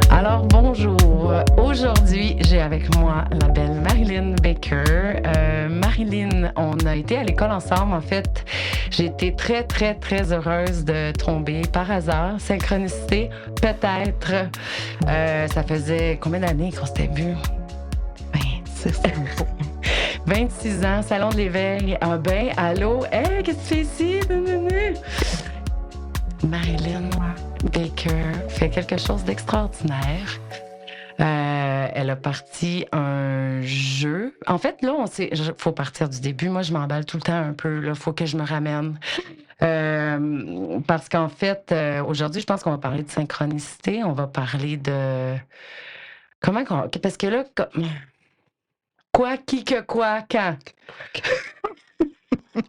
Alors, bonjour. Aujourd'hui, j'ai avec moi la belle Marilyn Baker. Marilyn, on a été à l'école ensemble. En fait, j'ai été très, très, très heureuse de tomber par hasard. Synchronicité, peut-être. Ça faisait combien d'années qu'on s'était vus? 26 ans. 26 ans, Salon de l'éveil. Ah ben, allô? Hey, qu'est-ce que tu fais ici? Marilyn Baker fait quelque chose d'extraordinaire. Elle a parti un jeu. En fait, là, faut partir du début. Moi, je m'emballe tout le temps un peu. Il faut que je me ramène. Parce qu'en fait, aujourd'hui, je pense qu'on va parler de synchronicité. On va parler de... Parce que là... Quoi, qui, que, quoi, quand?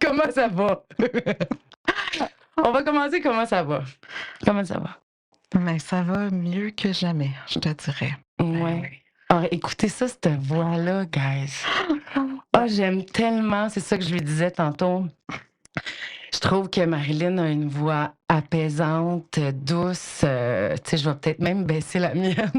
Comment ça va? On va commencer comment ça va. Comment ça va? Mais ça va mieux que jamais, je te dirais. Ouais. Alors, écoutez ça, cette voix-là, guys. Ah, j'aime tellement. C'est ça que je lui disais tantôt. Je trouve que Marilyn a une voix apaisante, douce. Tu sais, je vais peut-être même baisser la mienne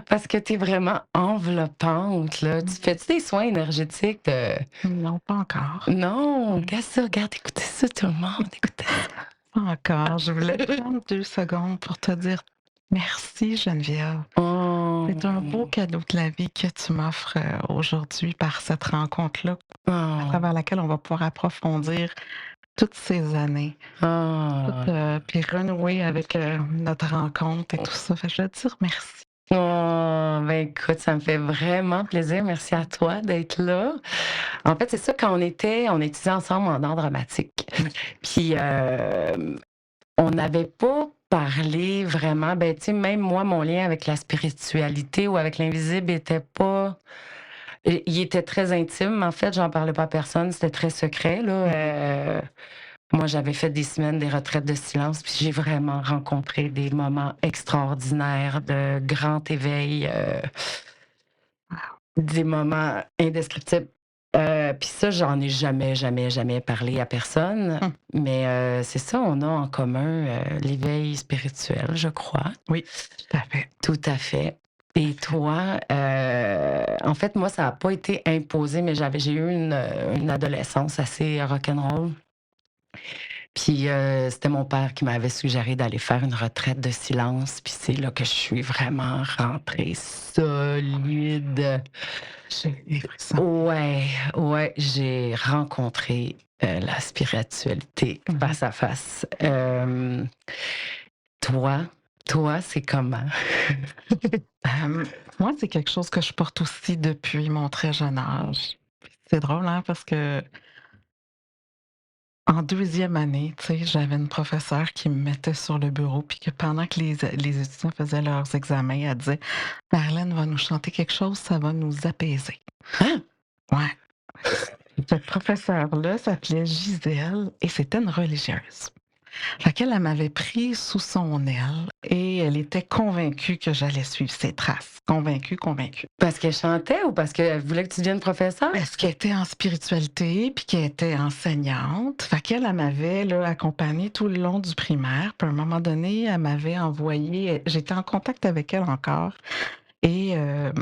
parce que tu es vraiment enveloppante, là. Tu fais-tu des soins énergétiques de... Non, pas encore. Non, regarde ça, regarde, écoutez ça, tout le monde, écoutez ça. Pas encore. Je voulais prendre 2 secondes pour te dire merci, Geneviève. Oh. C'est un beau cadeau de la vie que tu m'offres aujourd'hui par cette rencontre-là, à Oh. travers laquelle on va pouvoir approfondir toutes ces années, Oh. puis renouer avec notre rencontre et tout ça. Fait que je veux te dire merci. Oh, ben écoute, ça me fait vraiment plaisir. Merci à toi d'être là. En fait, c'est ça, quand on étudiait ensemble en art dramatique. Puis, on n'avait pas parlé vraiment, ben tu sais, même moi, mon lien avec la spiritualité ou avec l'invisible était pas... Il était très intime, en fait, j'en parlais pas à personne, c'était très secret, là. Moi, j'avais fait des semaines, des retraites de silence, puis j'ai vraiment rencontré des moments extraordinaires de grand éveil, des moments indescriptibles. Puis ça, j'en ai jamais, jamais, jamais parlé à personne. Mais c'est ça, on a en commun l'éveil spirituel, je crois. Oui, tout à fait. Tout à fait. Et toi, en fait, moi, ça n'a pas été imposé, mais j'ai eu une adolescence assez rock'n'roll. Puis c'était mon père qui m'avait suggéré d'aller faire une retraite de silence. Puis c'est là que je suis vraiment rentrée solide. J'ai des frissons. Ouais, j'ai rencontré la spiritualité face à face. Toi, c'est comment? Moi, c'est quelque chose que je porte aussi depuis mon très jeune âge. C'est drôle, hein, parce que en 2e année, tu sais, j'avais une professeure qui me mettait sur le bureau, puis que pendant que les étudiants faisaient leurs examens, elle disait: «Marilyn va nous chanter quelque chose, ça va nous apaiser». Hein? Ouais. Cette professeure-là s'appelait Gisèle et c'était une religieuse. Fait qu'elle, elle m'avait pris sous son aile et elle était convaincue que j'allais suivre ses traces. Convaincue. Parce qu'elle chantait ou parce qu'elle voulait que tu deviennes professeur? Parce qu'elle était en spiritualité puis qu'elle était enseignante. Fait qu'elle, elle m'avait là, accompagnée tout le long du primaire. Puis à un moment donné, elle m'avait envoyé... J'étais en contact avec elle encore. Et elle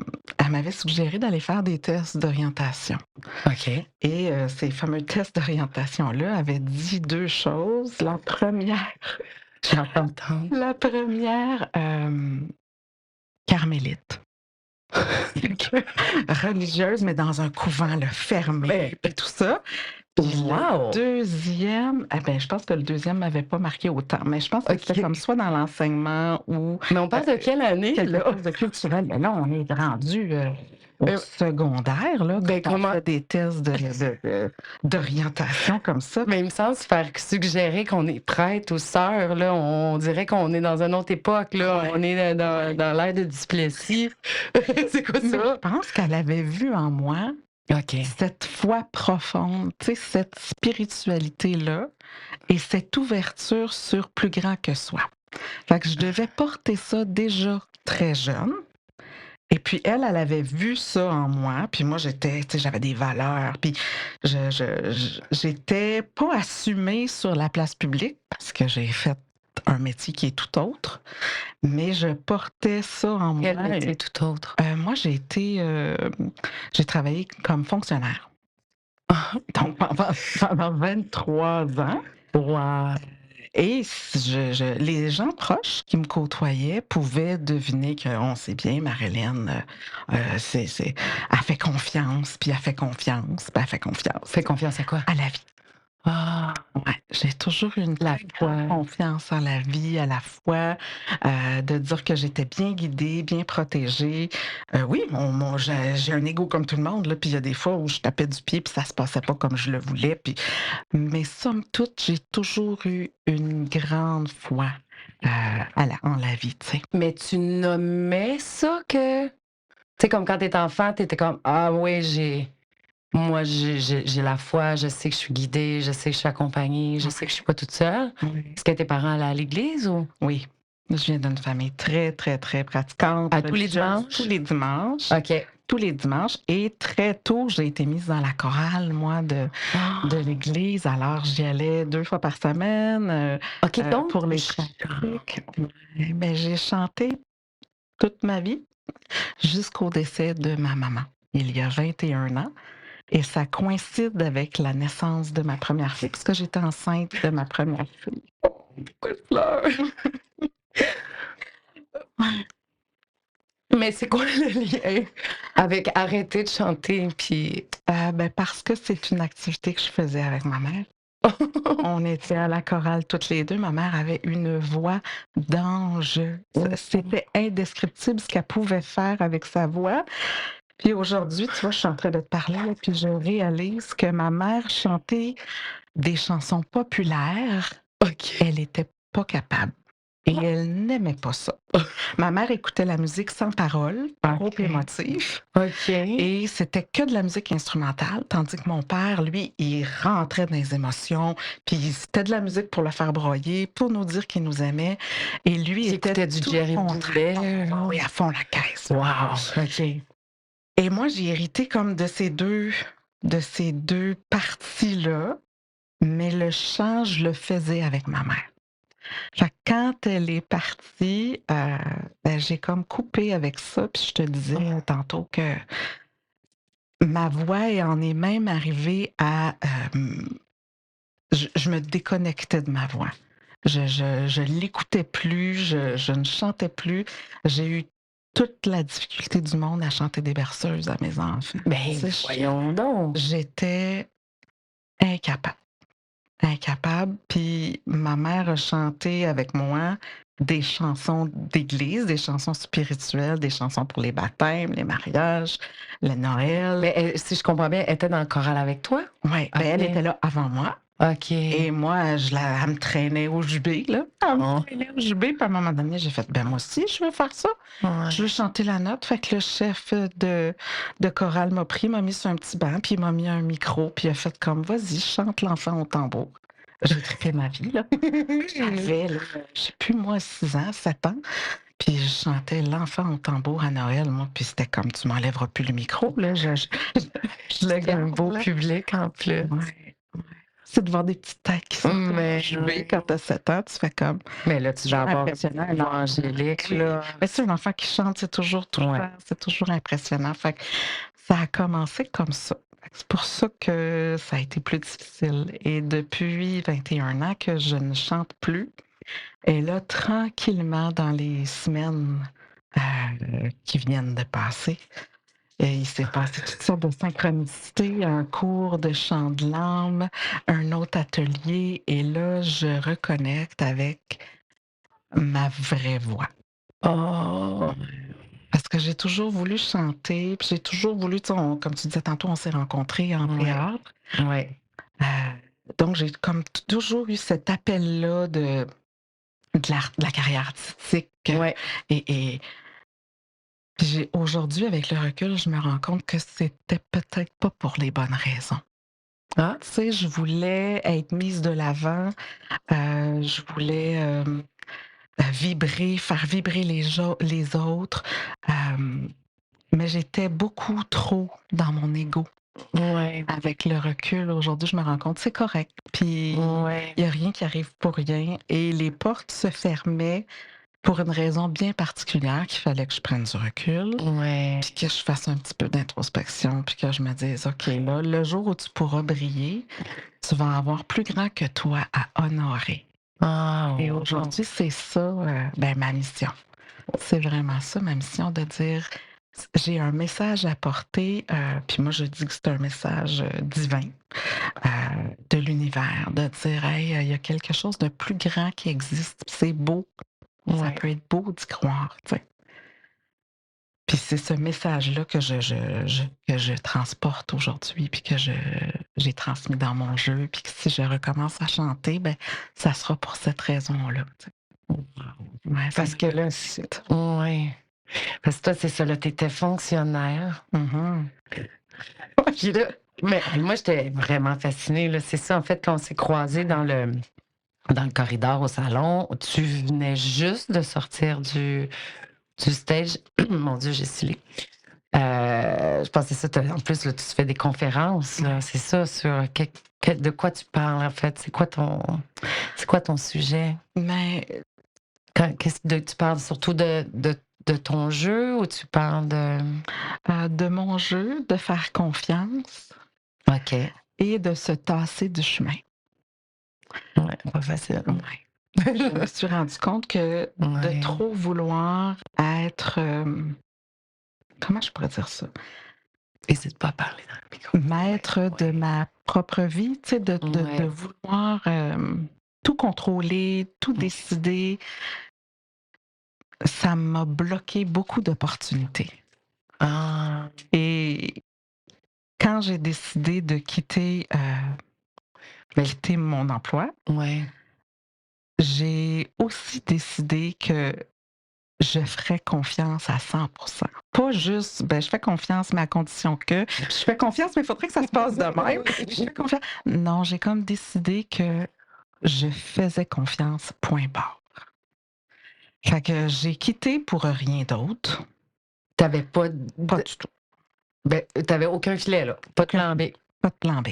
m'avait suggéré d'aller faire des tests d'orientation. OK. Et ces fameux tests d'orientation-là avaient dit 2 choses. La première, J'ai hâte d'entendre. carmélite. Religieuse, mais dans un couvent là, fermé, puis tout ça. Puis Wow! le deuxième, je pense que le deuxième m'avait pas marqué autant, mais je pense que c'était OK. comme soit dans l'enseignement ou Mais on parle de quelle année, quelque là? chose de culturel. Mais là, on est rendu au secondaire, là, Ben, quand on comment... fait des tests d'orientation comme ça. Mais il me semble se faire suggérer qu'on est prêtre ou sœur, là. On dirait qu'on est dans une autre époque, là. On est dans l'ère de Duplessis. C'est quoi Mais je ça? pense qu'elle avait vu en moi OK. cette foi profonde, tu sais, cette spiritualité-là et cette ouverture sur plus grand que soi. Fait que je devais porter ça déjà très jeune. Et puis elle avait vu ça en moi, puis moi j'étais, tu sais, j'avais des valeurs, puis j'étais pas assumée sur la place publique parce que j'ai fait un métier qui est tout autre, mais je portais ça en Quel moi métier et tout autre? moi j'ai travaillé comme fonctionnaire. Donc pendant 23 ans. Wow! Et les gens proches qui me côtoyaient pouvaient deviner qu'on sait bien, Marilyn, elle fait confiance, puis elle fait confiance, puis elle fait confiance Fais confiance à quoi? à la vie. Ah! Ouais, j'ai toujours eu une La très grande foi. confiance en la vie, à la foi, de dire que j'étais bien guidée, bien protégée. Oui, j'ai un ego comme tout le monde, là, puis il y a des fois où je tapais du pied, puis ça se passait pas comme je le voulais, puis mais somme toute, j'ai toujours eu une grande foi, en la vie, tu sais. Mais tu nommais ça que tu sais, comme quand tu étais enfant, tu étais comme: «Ah oui, j'ai la foi, je sais que je suis guidée, je sais que je suis accompagnée, je sais que je suis pas toute seule». Oui. Est-ce que tes parents allaient à l'église ou Oui, je viens d'une famille très, très, très pratiquante, à tous les religieuse, dimanches? OK. tous les dimanches et très tôt, j'ai été mise dans la chorale, moi, de Ah! l'église. Alors j'y allais 2 fois par semaine, OK, donc pour tu les chantes. pratiques. Ouais, beh, j'ai chanté toute ma vie jusqu'au décès de ma maman, il y a 21 ans. Et ça coïncide avec la naissance de ma première fille, puisque j'étais enceinte de ma première fille. Pourquoi je pleure? Mais c'est quoi le lien avec arrêter de chanter puis Ben, parce que c'est une activité que je faisais avec ma mère. On était à la chorale toutes les 2. Ma mère avait une voix d'ange. C'était indescriptible ce qu'elle pouvait faire avec sa voix. Puis aujourd'hui, tu vois, je suis en train de te parler, là, puis je réalise que ma mère chantait des chansons populaires. OK. Elle était pas capable et elle n'aimait pas ça. Ma mère écoutait la musique sans paroles, trop OK. émotive OK. et c'était que de la musique instrumentale, tandis que mon père, lui, il rentrait dans les émotions, puis c'était de la musique pour le faire broyer, pour nous dire qu'il nous aimait et lui Qui était écoutait du tout le Jerry contraire. Boulet, Ah oui, à fond la caisse. wow! OK. Et moi, j'ai hérité comme de ces deux parties-là, mais le chant, je le faisais avec ma mère. Fait que quand elle est partie, ben, j'ai comme coupé avec ça, puis je te disais tantôt que ma voix en est même arrivée à, je me déconnectais de ma voix. Je l'écoutais plus, je ne chantais plus. J'ai eu toute la difficulté du monde à chanter des berceuses à mes enfants. Tu Ben, sais, voyons donc! j'étais incapable. Incapable, puis ma mère a chanté avec moi des chansons d'église, des chansons spirituelles, des chansons pour les baptêmes, les mariages, le Noël. Mais si je comprends bien, elle était dans le choral avec toi? Ouais, ben, elle OK. était là avant moi OK. et moi, elle me traînait au jubé, là. Elle me Oh, traînait au jubé, puis à un moment donné, j'ai fait: «Ben, moi aussi, je veux faire ça. Je veux ouais. chanter la note». Fait que le chef de chorale m'a pris, m'a mis sur un petit banc, puis il m'a mis un micro, puis il a fait comme: «Vas-y, chante l'enfant au tambour». J'ai trippé ma vie, là. J'avais, là, je sais plus moi, 6 ans, 7 ans, puis je chantais «L'enfant au tambour» à Noël, moi, puis c'était comme: «Tu m'enlèveras plus le micro, là, je le C'était un garde, beau là». public en plus. Ouais, ouais. C'est de voir des petites têtes qui sortent Mais jouer quand tu as 7 ans, tu fais comme mais là, tu vas toujours avoir impressionnant, une un voix enfant. angélique, Oui, là. mais c'est un enfant qui chante, c'est toujours Ouais. touchant, c'est toujours impressionnant. Fait que ça a commencé comme ça. Fait que c'est pour ça que ça a été plus difficile et depuis 21 ans que je ne chante plus et là, tranquillement, dans les semaines, qui viennent de passer, il s'est passé toutes sortes de synchronicités, un cours de chant de l'âme, un autre atelier et là, je reconnecte avec ma vraie voix. Oh! Parce que j'ai toujours voulu chanter, puis j'ai toujours voulu, tu sais, comme tu disais tantôt, on s'est rencontrés en Ouais, théâtre. ouais. Donc j'ai comme toujours eu cet appel-là de la carrière artistique, Ouais. et j'ai aujourd'hui, avec le recul, je me rends compte que c'était peut-être pas pour les bonnes raisons. Ah! Tu sais, je voulais être mise de l'avant, je voulais, vibrer, faire vibrer les autres, hem Mais j'étais beaucoup trop dans mon ego. Ouais. Avec le recul, aujourd'hui, je me rends compte, c'est correct. Puis Ouais. il y a rien qui arrive pour rien et les portes se fermaient pour une raison bien particulière qu'il fallait que je prenne du recul, Ouais. puis que je fasse un petit peu d'introspection, puis que je me dise: «OK, là, le jour où tu pourras briller, tu vas avoir plus grand que toi à honorer». Ah, Et wow. aujourd'hui, c'est ça, ma mission. C'est vraiment ça, ma mission, de dire: «J'ai un message à porter», puis moi, je dis que c'est un message, divin, de l'univers, de dire: «Hey, il y a quelque chose de plus grand qui existe, puis c'est beau». Ça Ouais. peut être beau d'y croire, tu sais. Puis c'est ce message-là que je transporte aujourd'hui, puis que j'ai transmis dans mon jeu, puis que si je recommence à chanter, ben ça sera pour cette raison-là, tu sais. Ouais, ça Parce que là, m'excite. ouais. Parce que toi, c'est ça, là, tu étais fonctionnaire. Mmh. Puis là, mais moi, j'étais vraiment fascinée, là. C'est ça, en fait, quand on s'est croisés dans le corridor au salon, tu venais juste de sortir du stage. Mon Dieu, j'ai stylé. Je pensais ça, en plus, là, tu fais des conférences, là, c'est ça, sur de quoi tu parles, en fait? C'est quoi ton sujet? Mais, Tu parles surtout de ton jeu ou tu parles de... de mon jeu, de faire confiance OK. et de se tasser du chemin. Ouais, pas facile. Ouais. Je me suis rendu compte que de Ouais. trop vouloir être, comment je pourrais dire ça? Hésite pas à parler dans le micro. Maître Ouais, de ma propre vie, tu sais, de ouais. vouloir, tout contrôler, tout Ouais. décider, ça m'a bloqué beaucoup d'opportunités. Ah, Et quand j'ai décidé de mais quitter mon emploi, ouais. j'ai aussi décidé que je ferais confiance à 100. Pas juste, ben, je fais confiance, mais à condition que je fais confiance, mais il faudrait que ça se passe de même. Je fais confiance. Non, j'ai comme décidé que je faisais confiance, point barre. Fait que j'ai quitté pour rien d'autre. T'avais pas Pas de du tout. ben, tu aucun filet, là? Pas de Aucun plan B? filet. Pas de plan B.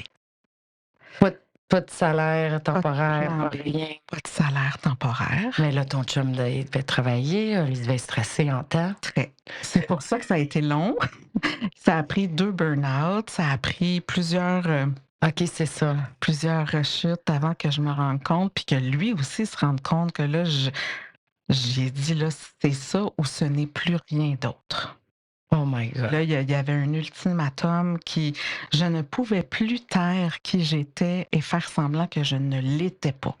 Pas de salaire Pas de temporaire, plan pas B. rien? Pas de salaire temporaire. Mais là, ton chum, il devait travailler, il devait stresser en temps. Très. C'est pour ça que ça a été long. Ça a pris 2 burn-out. Ça a pris OK, c'est ça. plusieurs rechutes avant que je me rende compte, puis que lui aussi se rende compte que là, j'ai dit: «Là, c'est ça ou ce n'est plus rien d'autre». Oh my God. Là, il y avait un ultimatum qui je ne pouvais plus taire qui j'étais et faire semblant que je ne l'étais pas.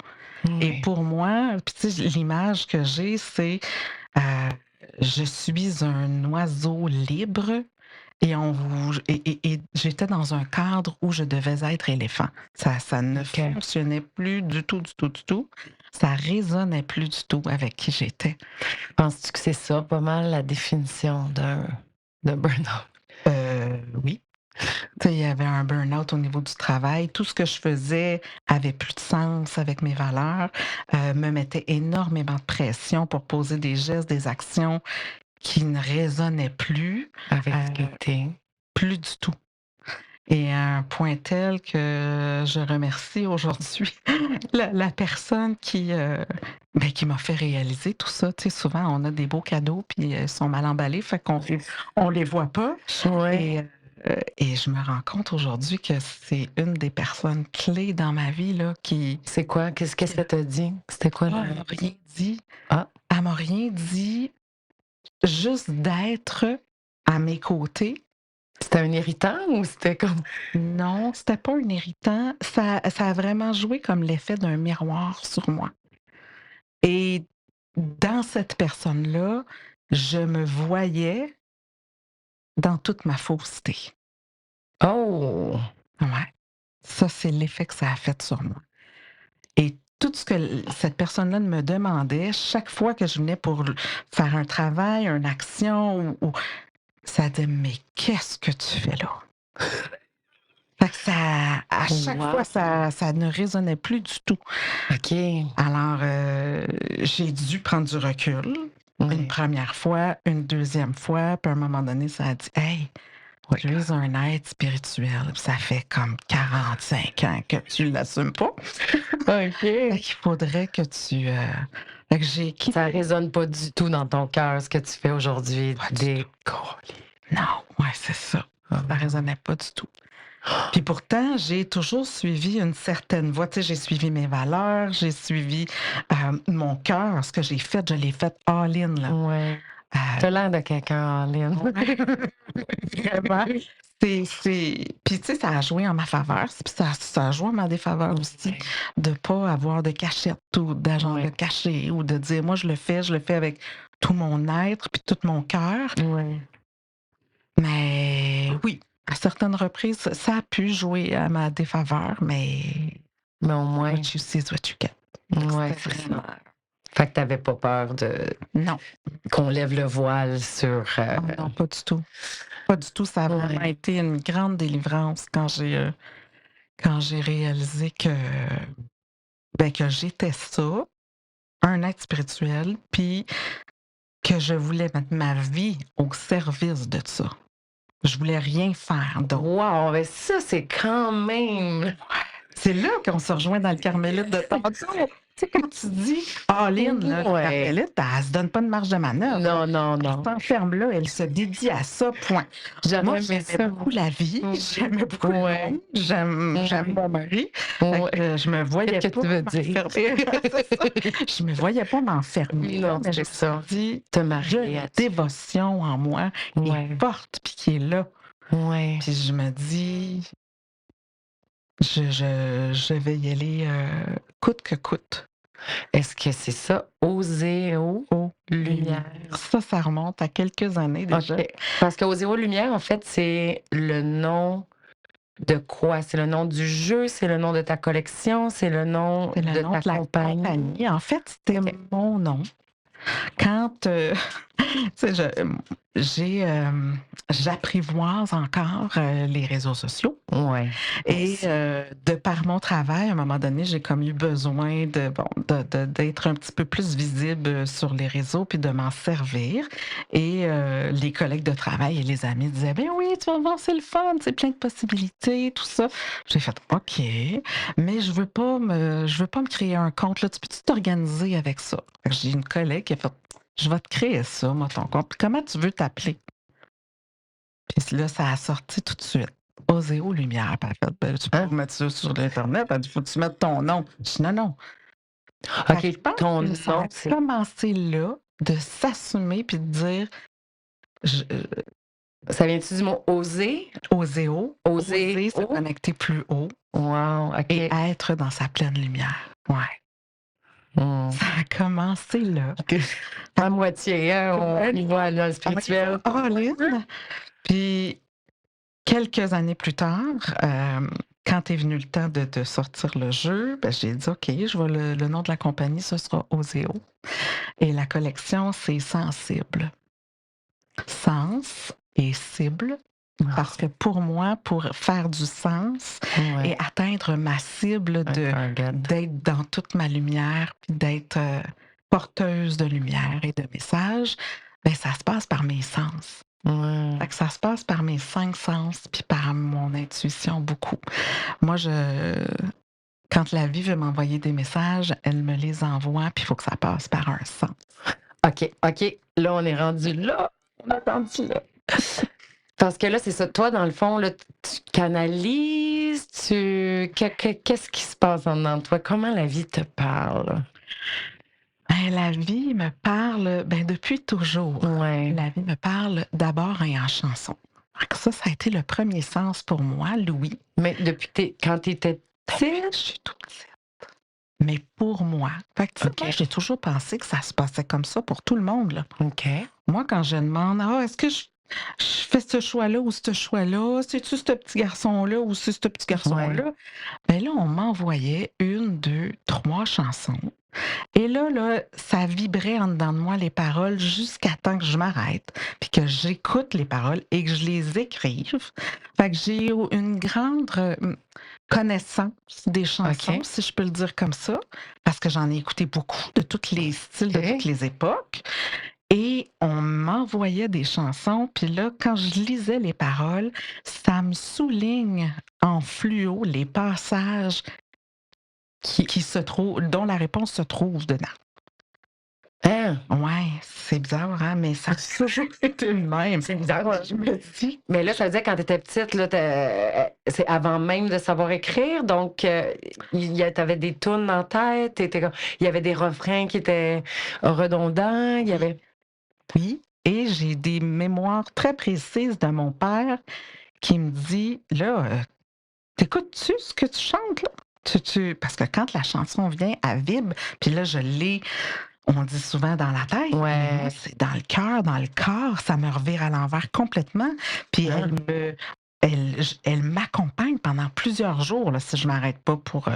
Et Oui. pour moi, puis tu sais, l'image que j'ai, c'est, heu, je suis un oiseau libre et on vou et j'étais dans un cadre où je devais être éléphant. Ça ne OK. fonctionnait plus du tout, du tout, du tout. Ça résonnait plus du tout avec qui j'étais. Penses-tu que c'est ça, pas mal, la définition d'un burn-out? Oui. Tu sais, il y avait un burn-out au niveau du travail. Tout ce que je faisais avait plus de sens avec mes valeurs, me mettait énormément de pression pour poser des gestes, des actions qui ne résonnaient plus, Avec heu, ce qui était. plus du tout. Et à un point tel que je remercie aujourd'hui la personne qui m'a fait réaliser tout ça. Tu sais, souvent, on a des beaux cadeaux puis ils sont mal emballés, fait qu'on les voit pas. Ouais. Et je me rends compte aujourd'hui que c'est une des personnes clés dans ma vie là, qui C'est quoi? Qu'est-ce qu'elle t'a dit? C'était quoi elle m'a rien dit. Ah, Elle m'a rien dit, juste d'être à mes côtés. c'était un irritant ou c'était comme... Non, c'était pas un irritant. Ça a vraiment joué comme l'effet d'un miroir sur moi. Et dans cette personne-là, je me voyais dans toute ma fausseté. Oh! Ouais. Ça, c'est l'effet que ça a fait sur moi. Et tout ce que cette personne-là me demandait, chaque fois que je venais pour faire un travail, une action, ou ça disait: «Mais qu'est-ce que tu fais là?» Fait que ça, à chaque Wow! fois, ça ne résonnait plus du tout. OK. Alors, j'ai dû prendre du recul. Une Oui. première fois, une deuxième fois, puis à un moment donné, ça a dit: «Hey, Oui. tu es un être spirituel, puis ça fait comme 45 ans que tu l'assumes pas. Fait OK. qu'il faudrait que tu, fait que j'ai Ça quitté résonne pas du tout dans ton cœur, ce que tu fais aujourd'hui, pas du des tout. colis. Non, ouais, c'est ça. Ah. Ça résonnait pas du tout. Puis pourtant, j'ai toujours suivi une certaine voie. Tu sais, j'ai suivi mes valeurs, j'ai suivi, mon cœur. Ce que j'ai fait, je l'ai fait all-in, là. Ouais. Heu, Tu as l'air de quelqu'un en ligne. ouais, vraiment. Puis tu sais, ça a joué en ma faveur, puis ça a joué en ma défaveur aussi, Ouais. de pas avoir de cachette ou d'agenda Ouais. caché ou de dire: «Moi, je le fais avec tout mon être puis tout mon cœur». Ouais. Mais oui, à certaines reprises, ça a pu jouer à ma défaveur, mais Mais au moins, what you see is what you get. Fait que ouais, c'était c'est ça. vraiment Fait que tu avais pas peur non, qu'on lève le voile sur, oh non, pas du tout. Pas du tout, ça a vraiment ouais. été une grande délivrance quand j'ai réalisé que j'étais ça, un être spirituel, puis que je voulais mettre ma vie au service de ça. Je voulais rien faire d'autre. Wow! Mais ça, c'est quand même C'est là qu'on se rejoint dans le carmélite de tantôt. Tu sais, quand tu dis all-in, là, la ouais. carmélite, elle se donne pas de marge de manœuvre, là. Non, non, Elle non. s'enferme là, elle se dédie à ça, point. J'aurais Moi, aimé j'aimais ça. beaucoup la vie, Mm. j'aimais beaucoup le Ouais. monde, j'aime mon mari. Fait Ouais. que je me voyais Qu'est-ce que pas tu veux dire? m'enfermer. C'est ça. Je me voyais pas m'enfermer là, Non, mais je c'est me ça. suis dit: Te «J'ai marier une à Dieu. dévotion en moi qui est Ouais. forte puis qui est là». Ouais. Puis je me dis: «Je vais y aller, coûte que coûte». Est-ce que c'est ça? Oser haut, Oh, lumière. ça remonte à quelques années déjà. OK. Parce qu'aux zéro lumière, en fait, c'est le nom de quoi? C'est le nom du jeu? C'est le nom de ta collection? C'est le nom C'est le de nom ta de la compagnie? compagnie. En fait, c'était OK. mon nom. Quand, tu sais, j'apprivoise encore, les réseaux sociaux Ouais. et de par mon travail, à un moment donné, j'ai comme eu besoin d'être un petit peu plus visible, sur les réseaux puis de m'en servir et les collègues de travail et les amis disaient: «Ben oui, tu vas voir, c'est le fun, c'est plein de possibilités, tout ça». J'ai fait: «OK, mais je veux pas me créer un compte, là, tu peux-tu t'organiser avec ça?» Fait que j'ai une collègue qui a fait: «Je vais te créer ça, moi, ton compte. Puis comment tu veux t'appeler?» Puis là, ça a sorti tout de suite. Oseo Lumière. Puis elle a fait: «Ben, tu peux Hein? mettre ça sur l'internet». Elle dit: «Faut que tu mettes ton nom». Je dis: «Non, non». Fait que je OK, pense ton que ça nom, a c'est commencé là, de s'assumer puis de dire je ça vient-tu du mot oser? Oseo, Oser oser se haut? connecter plus haut Wow, et OK. être dans sa pleine lumière. Ouais, Mmh. ça a commencé là. À moitié, hein, on Ouais, y va dans le on y spirituel. va all-in. Puis quelques années plus tard, quand est venu le temps de sortir le jeu, ben, j'ai dit: «OK, je vais le nom de la compagnie, ce sera Oseo et la collection, c'est Sensible». Sens et cible, parce que pour moi, pour faire du sens et Ouais, atteindre ma cible un target. d'être dans toute ma lumière, puis d'être, porteuse de lumière et de messages, ben ça se passe par mes sens. Ouais. Fait que ça se passe par mes 5 sens, puis par mon intuition beaucoup. Moi, quand la vie veut m'envoyer des messages, elle me les envoie, puis il faut que ça passe par un sens. OK, OK, là, on est rendu là. On est rendu là. Parce que là, c'est ça. Toi, dans le fond, là, tu canalises, qu'est-ce qui se passe en dedans de toi? Comment la vie te parle? Ben, la vie me parle, ben, depuis toujours. Ouais. La vie me parle d'abord et en chanson. Fait que ça a été le premier sens pour moi, Louis. Mais depuis que quand tu étais Je petite? suis toute petite. Mais pour moi. Fait que, tu sais, OK. moi, j'ai toujours pensé que ça se passait comme ça pour tout le monde, là. OK. Moi, quand je demande: «Ah, est-ce que je fais ce choix-là ou ce choix-là? C'est-tu ce petit garçon-là ou c'est ce petit Ouais. garçon-là?» Ben là, on m'envoyait 1, 2, 3 chansons et là, ça vibrait en dedans de moi les paroles jusqu'à temps que je m'arrête, puis que j'écoute les paroles et que je les écrive. Fait que j'ai eu une grande, connaissance des chansons, OK. si je peux le dire comme ça, parce que j'en ai écouté beaucoup de tous les styles, de OK. toutes les époques Et on m'envoyait des chansons, puis là, quand je lisais les paroles, ça me souligne en fluo les passages qui se trouvent, dont la réponse se trouve dedans. Hein? Ouais, c'est bizarre, hein, mais ça a toujours été le même. C'est bizarre, ouais. Je me dis, Mais là, ça veut dire quand tu étais petite, là, c'est avant même de savoir écrire, donc tu avais des tunes dans la tête, il y avait des refrains qui étaient redondants, il y avait... oui, et j'ai des mémoires très précises de mon père qui me dit, là, t'écoutes-tu ce que tu chantes, là? Parce que quand la chanson vient, elle vibre, puis là, je l'ai, on dit souvent dans la tête, mais Ouais. moi, c'est dans le cœur, dans le corps, ça me revire à l'envers complètement. Puis Ah. elle m'accompagne pendant plusieurs jours, là, si je m'arrête pas pour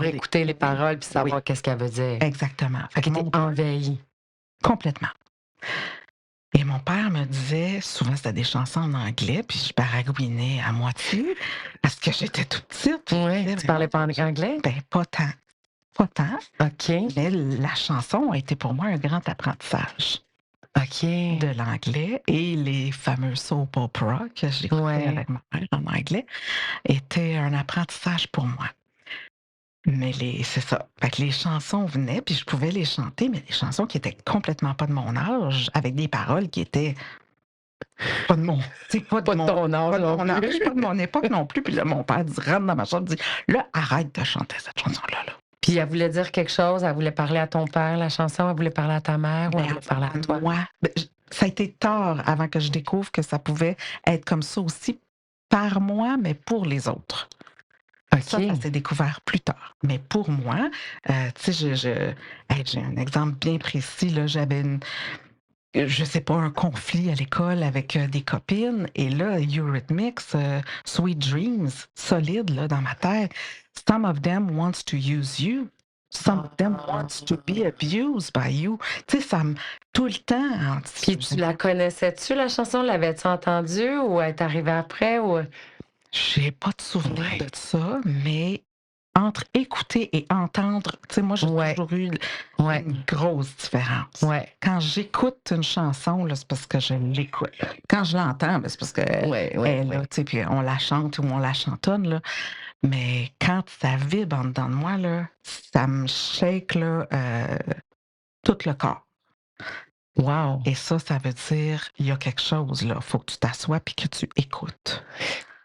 écouter les paroles puis savoir Oui. qu'est-ce qu'elle veut dire. Exactement. Fait que Mon- t'es envahie. Complètement. Et mon père me disait, souvent c'était des chansons en anglais, puis je baragouinais à moitié, parce que j'étais toute petite. puis je Oui, disais, tu parlais pas anglais? Ben, pas tant. Pas tant. OK. Mais la chanson a été pour moi un grand apprentissage OK. de l'anglais, et les fameux soap opera que j'écoutais Ouais. avec ma mère en anglais étaient un apprentissage pour moi. Mais c'est ça. Fait que les chansons venaient, puis je pouvais les chanter, mais des chansons qui étaient complètement pas de mon âge, avec des paroles qui étaient pas de mon, Pas de ton âge pas de non mon âge, plus. pas de mon époque non plus. Puis là, mon père rentre dans ma chambre, dit, là, arrête de chanter cette chanson-là. Là. Puis elle voulait dire quelque chose, elle voulait parler à ton père, la chanson, elle voulait parler à ta mère, ou elle Mais voulait parler à toi? moi, ça a été tard avant que je découvre que ça pouvait être comme ça aussi par moi, mais pour les autres. OK. Ça s'est découvert plus tard. Mais pour moi, tu sais, j'ai un exemple bien précis. Là, j'avais je sais pas, un conflit à l'école avec des copines. Et là, Eurythmics, Sweet Dreams, solide là, dans ma tête. Some of them wants to use you. Some of them wants to be abused by you. Tu sais, ça me. Tout le temps. Puis tu la connaissais-tu, la chanson? L'avais-tu entendue ou elle est arrivée après? Ou... J'ai pas de souvenir Ouais. de ça, mais entre écouter et entendre, tu sais, moi, j'ai Ouais. toujours eu Ouais. une grosse différence. Ouais. Quand j'écoute une chanson, là, c'est parce que je l'écoute. Quand je l'entends, ben, c'est parce que Ouais, elle est là, tu sais, puis on la chante ou on la chantonne, là. Mais quand ça vibre en dedans de moi, là, ça me shake, là, tout le corps. Wow. Et ça veut dire, il y a quelque chose, là. Faut que tu t'assoies puis que tu écoutes.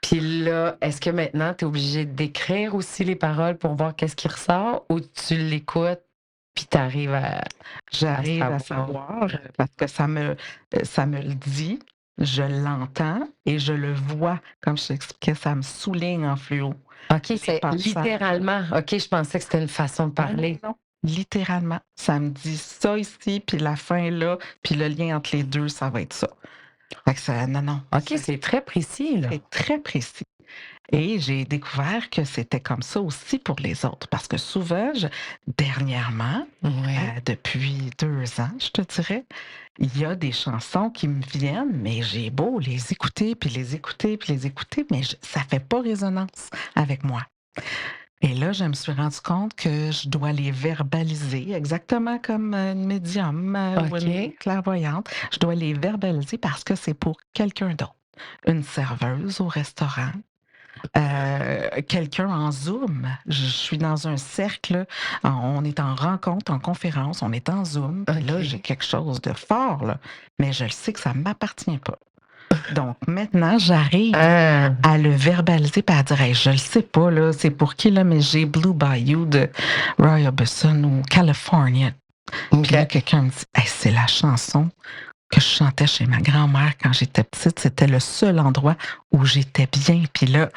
Puis là, est-ce que maintenant, tu es obligé d'écrire aussi les paroles pour voir qu'est-ce qui ressort, ou tu l'écoutes puis tu arrives à... J'arrive à savoir. savoir parce que ça me le dit, je l'entends et je le vois. Comme je t'expliquais, ça me souligne en fluo. OK, c'est passages. littéralement. OK, je pensais que c'était une façon de parler. Non, littéralement. Ça me dit ça ici, puis la fin là, puis le lien entre les deux, ça va être ça. Fait que ça, non. OK, c'est très précis, là. C'est très précis. Et j'ai découvert que c'était comme ça aussi pour les autres. Parce que souvent, dernièrement, Ouais. depuis 2 ans, je te dirais, il y a des chansons qui me viennent, mais j'ai beau les écouter, puis les écouter, puis les écouter, mais ça fait pas résonance avec moi. Et là, je me suis rendu compte que je dois les verbaliser, exactement comme une médium ou une OK. clairvoyante. Je dois les verbaliser parce que c'est pour quelqu'un d'autre. Une serveuse au restaurant, quelqu'un en Zoom. Je suis dans un cercle, on est en rencontre, en conférence, on est en Zoom. Puis là, OK. j'ai quelque chose de fort, là, mais je le sais que ça ne m'appartient pas. Donc maintenant, j'arrive Ah. à le verbaliser et à dire hey, je le sais pas, là, c'est pour qui, là, mais j'ai Blue Bayou de Roy Orbison ou California. Puis là, OK. quelqu'un me dit hey, c'est la chanson que je chantais chez ma grand-mère quand j'étais petite. C'était le seul endroit où j'étais bien. Puis là,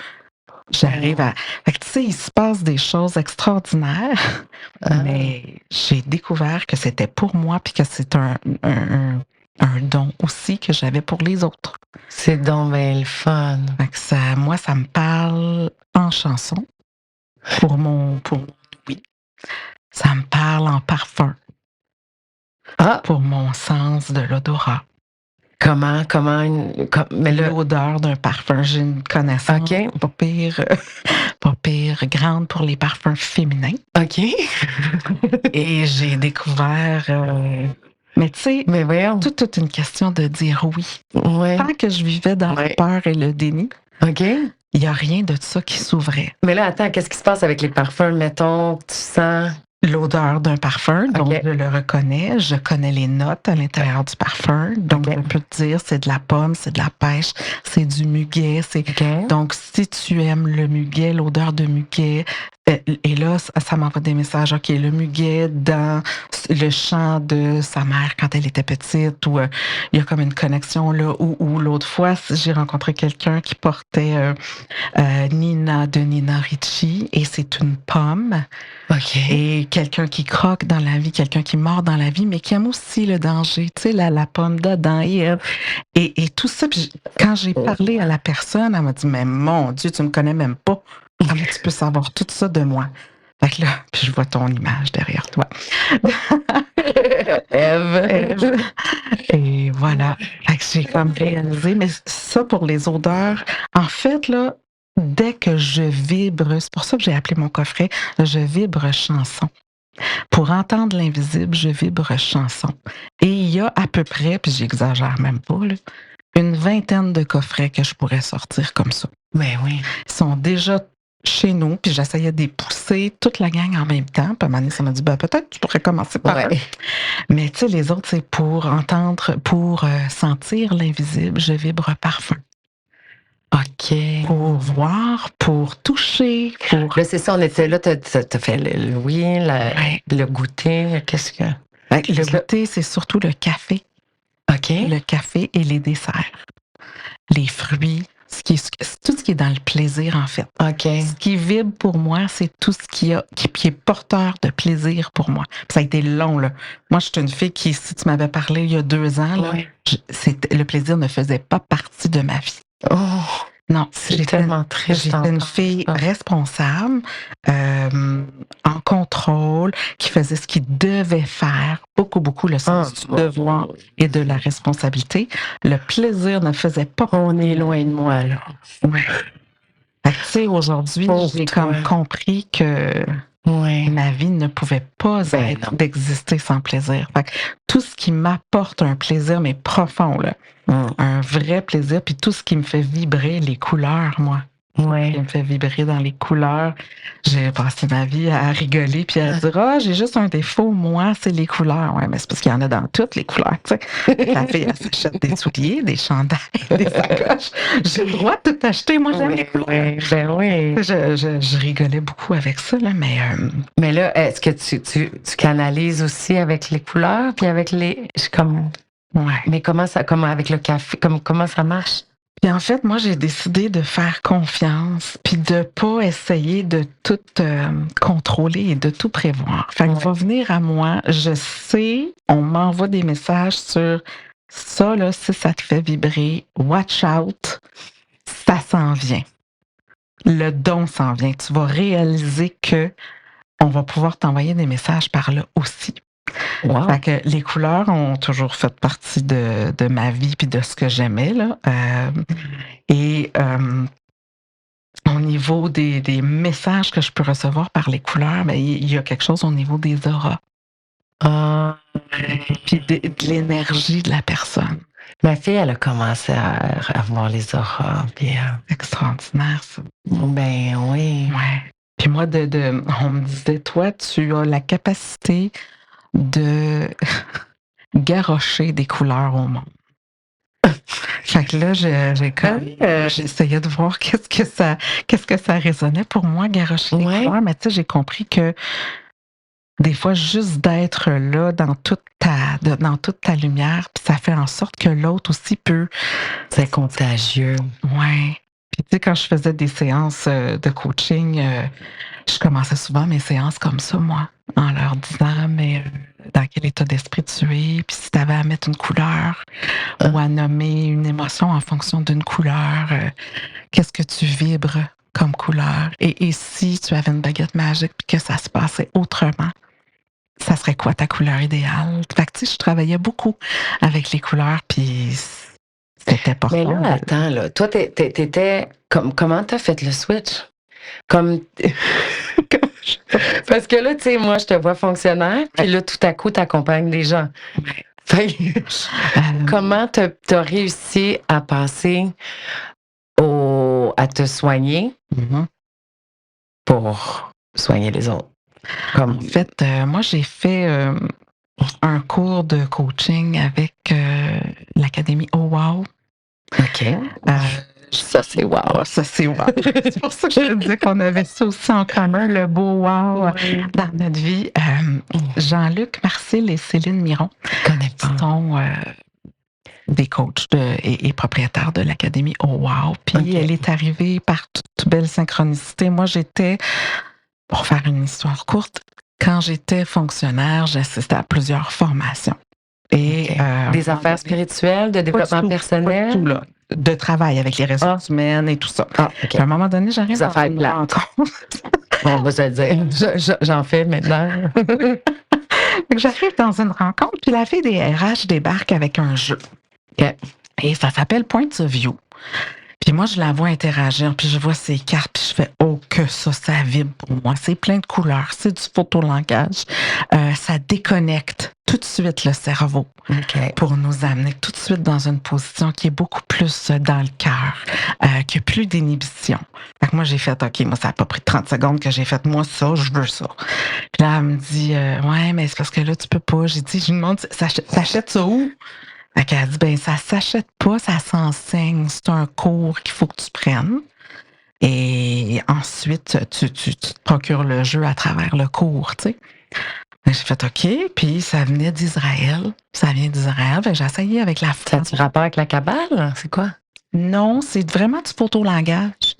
j'arrive à. Fait que, tu sais, il se passe des choses extraordinaires, Ah. mais j'ai découvert que c'était pour moi puis que c'est un don aussi que j'avais pour les autres. C'est donc bien le fun. Fait que moi, ça me parle en chanson pour mon oui. Ça me parle en parfum Ah, pour mon sens de l'odorat. mais là, L'odeur d'un parfum, j'ai une connaissance OK. pas pire grande pour les parfums féminins. OK. Et j'ai découvert Mais tu sais, Mais voyons. toute une question de dire oui. Ouais. Tant que je vivais dans la Ouais. peur et le déni, OK. il n'y a rien de ça qui s'ouvrait. Mais là, attends, qu'est-ce qui se passe avec les parfums? Mettons, tu sens. L'odeur d'un parfum, donc OK. je le reconnais. Je connais les notes à l'intérieur du parfum. Donc, OK. je peux te dire, c'est de la pomme, c'est de la pêche, c'est du muguet. OK. Donc, si tu aimes le muguet, l'odeur de muguet, et là, ça m'envoie des messages. OK, le muguet dans le champ de sa mère quand elle était petite, ou il y a comme une connexion là. Ou l'autre fois, j'ai rencontré quelqu'un qui portait Nina de Nina Ricci, et c'est une pomme. OK. Et quelqu'un qui croque dans la vie, quelqu'un qui mord dans la vie, mais qui aime aussi le danger. Tu sais, la pomme d'Adam et Ève. Et tout ça, puis quand j'ai parlé à la personne, elle m'a dit, mais mon Dieu, tu me connais même pas. Comment tu peux savoir tout ça de moi? Fait que là, puis je vois ton image derrière toi. Ève. Et voilà. Fait que j'ai comme réalisé, mais ça pour les odeurs, en fait, là, dès que je vibre, c'est pour ça que j'ai appelé mon coffret, je vibre chanson. Pour entendre l'invisible, je vibre chanson. Et il y a à peu près, puis j'exagère même pas, là, une vingtaine de coffrets que je pourrais sortir comme ça. Ben oui. Ils sont déjà chez nous, puis j'essayais de les pousser toute la gang en même temps. Puis à un moment donné, ça m'a dit, ben, peut-être tu pourrais commencer par eux. Ouais. Mais tu sais, les autres, c'est pour entendre, pour sentir l'invisible, je vibre parfum. OK. Pour voir, pour toucher, pour... Là, c'est ça, on était là, t'as fait oui, Ouais. le goûter, qu'est-ce que. Le goûter, c'est surtout le café. OK. Le café et les desserts. Les fruits, tout ce qui est dans le plaisir, en fait. OK. Ce qui vibre pour moi, c'est tout ce qui est porteur de plaisir pour moi. Puis ça a été long, là. Moi, je suis une fille qui, si tu m'avais parlé il y a 2 ans, là, Ouais. le plaisir ne faisait pas partie de ma vie. Oh, Non, c'est tellement triste. j'étais une fille responsable, en contrôle, qui faisait ce qu'il devait faire, beaucoup le sens du devoir et de la responsabilité. Le plaisir ne faisait pas. On est loin de moi, là. Ouais. Fait que, tu sais, aujourd'hui, Pauvre j'ai toi. comme compris que Ouais. ma vie ne pouvait pas Ben être non. d'exister sans plaisir. Fait que tout ce qui m'apporte un plaisir, mais profond, là, un vrai plaisir, puis tout ce qui me fait vibrer, les couleurs, moi. Ouais. Qui me fait vibrer dans les couleurs. J'ai passé ma vie à rigoler puis à dire, ah, j'ai juste un défaut, moi, c'est les couleurs. Ouais, mais c'est parce qu'il y en a dans toutes les couleurs, tu sais. La fille, elle s'achète des souliers, des chandails, des sacoches. J'ai le droit de tout acheter, moi, j'aime les couleurs. Ouais, ben oui. Je rigolais beaucoup avec ça, là, mais Mais là, est-ce que tu canalises aussi avec les couleurs, puis avec les. ouais. Mais comment avec le café, comment ça marche? Puis en fait, moi, j'ai décidé de faire confiance, puis de pas essayer de tout contrôler et de tout prévoir. Fait que va venir à moi, je sais, on m'envoie des messages sur ça, là, si ça te fait vibrer, watch out, ça s'en vient. Le don s'en vient. Tu vas réaliser que on va pouvoir t'envoyer des messages par là aussi. Wow. Fait que les couleurs ont toujours fait partie de ma vie puis de ce que j'aimais, là. Et au niveau des messages que je peux recevoir par les couleurs, ben, il y a quelque chose au niveau des auras. Ah. Puis de l'énergie de la personne. Ma fille, elle a commencé à voir les auras. Puis, Extraordinaire, ça. ben oui. Ouais. Puis moi, on me disait, toi, tu as la capacité de garrocher des couleurs au monde. Fait que là, j'essayais de voir qu'est-ce que ça résonnait pour moi, garrocher des couleurs. Mais tu sais, j'ai compris que des fois, juste d'être là dans toute ta lumière, puis ça fait en sorte que l'autre aussi peut. C'est contagieux. Ouais. Puis tu sais, quand je faisais des séances de coaching, je commençais souvent mes séances comme ça, moi, en leur disant, mais dans quel état d'esprit tu es, puis si tu avais à mettre une couleur ou à nommer une émotion en fonction d'une couleur, qu'est-ce que tu vibres comme couleur? Et si tu avais une baguette magique puis que ça se passait autrement, ça serait quoi ta couleur idéale? Fait que tu sais, je travaillais beaucoup avec les couleurs, puis c'était important. Mais là, attends, là, toi, t'étais comment t'as fait le switch? Parce que là, tu sais, moi, je te vois fonctionnaire, puis là, tout à coup, t'accompagnes des gens. Fait que Euh, comment t'as réussi à passer à te soigner mhm. pour soigner les autres? En Comme, fait, moi, j'ai fait un cours de coaching avec l'Académie Oh Wow. OK. Euh, Ça, c'est wow. Ça, c'est wow. C'est pour ça que je te disais qu'on avait ça aussi en commun, le beau wow Oui. dans notre vie. Jean-Luc Marcil et Céline Miron, Je connais qui pas. sont des coachs et propriétaires de l'Académie Oh Wow. Puis OK. elle est arrivée par toute belle synchronicité. Moi, j'étais, pour faire une histoire courte, quand j'étais fonctionnaire, j'assistais à plusieurs formations. Et OK. Des affaires spirituelles, de développement pas du personnel? tout, là. De travail avec les ressources humaines et tout ça. Ah, OK. Puis à un moment donné, j'arrive Des dans affaires une plates. rencontre. Bon, on va se le dire. J'en fais maintenant. Fait que j'arrive dans une rencontre, puis la fille des RH débarque avec un jeu. OK. Et ça s'appelle Point of View. Puis moi, je la vois interagir, puis je vois ses cartes, puis je fais « Oh, que ça vibre pour moi. » C'est plein de couleurs, c'est du photolangage. Ça déconnecte tout de suite le cerveau OK. pour nous amener tout de suite dans une position qui est beaucoup plus dans le cœur, qui a plus d'inhibition. Fait que moi, j'ai fait « OK, moi, ça n'a pas pris 30 secondes que j'ai fait « Moi, ça, je veux ça. » Puis là, elle me dit « Ouais, mais c'est parce que là, tu peux pas. » J'ai dit « Je lui demande, t'achètes ça où? » Fait qu'elle dit, ben, ça s'achète pas, ça s'enseigne. C'est un cours qu'il faut que tu prennes. Et ensuite, tu te procures le jeu à travers le cours, tu sais. J'ai fait OK, puis ça venait d'Israël. Ça vient d'Israël. Fait que j'ai essayé avec la Ça a-tu rapport avec la cabale? C'est quoi? Non, c'est vraiment du photolangage.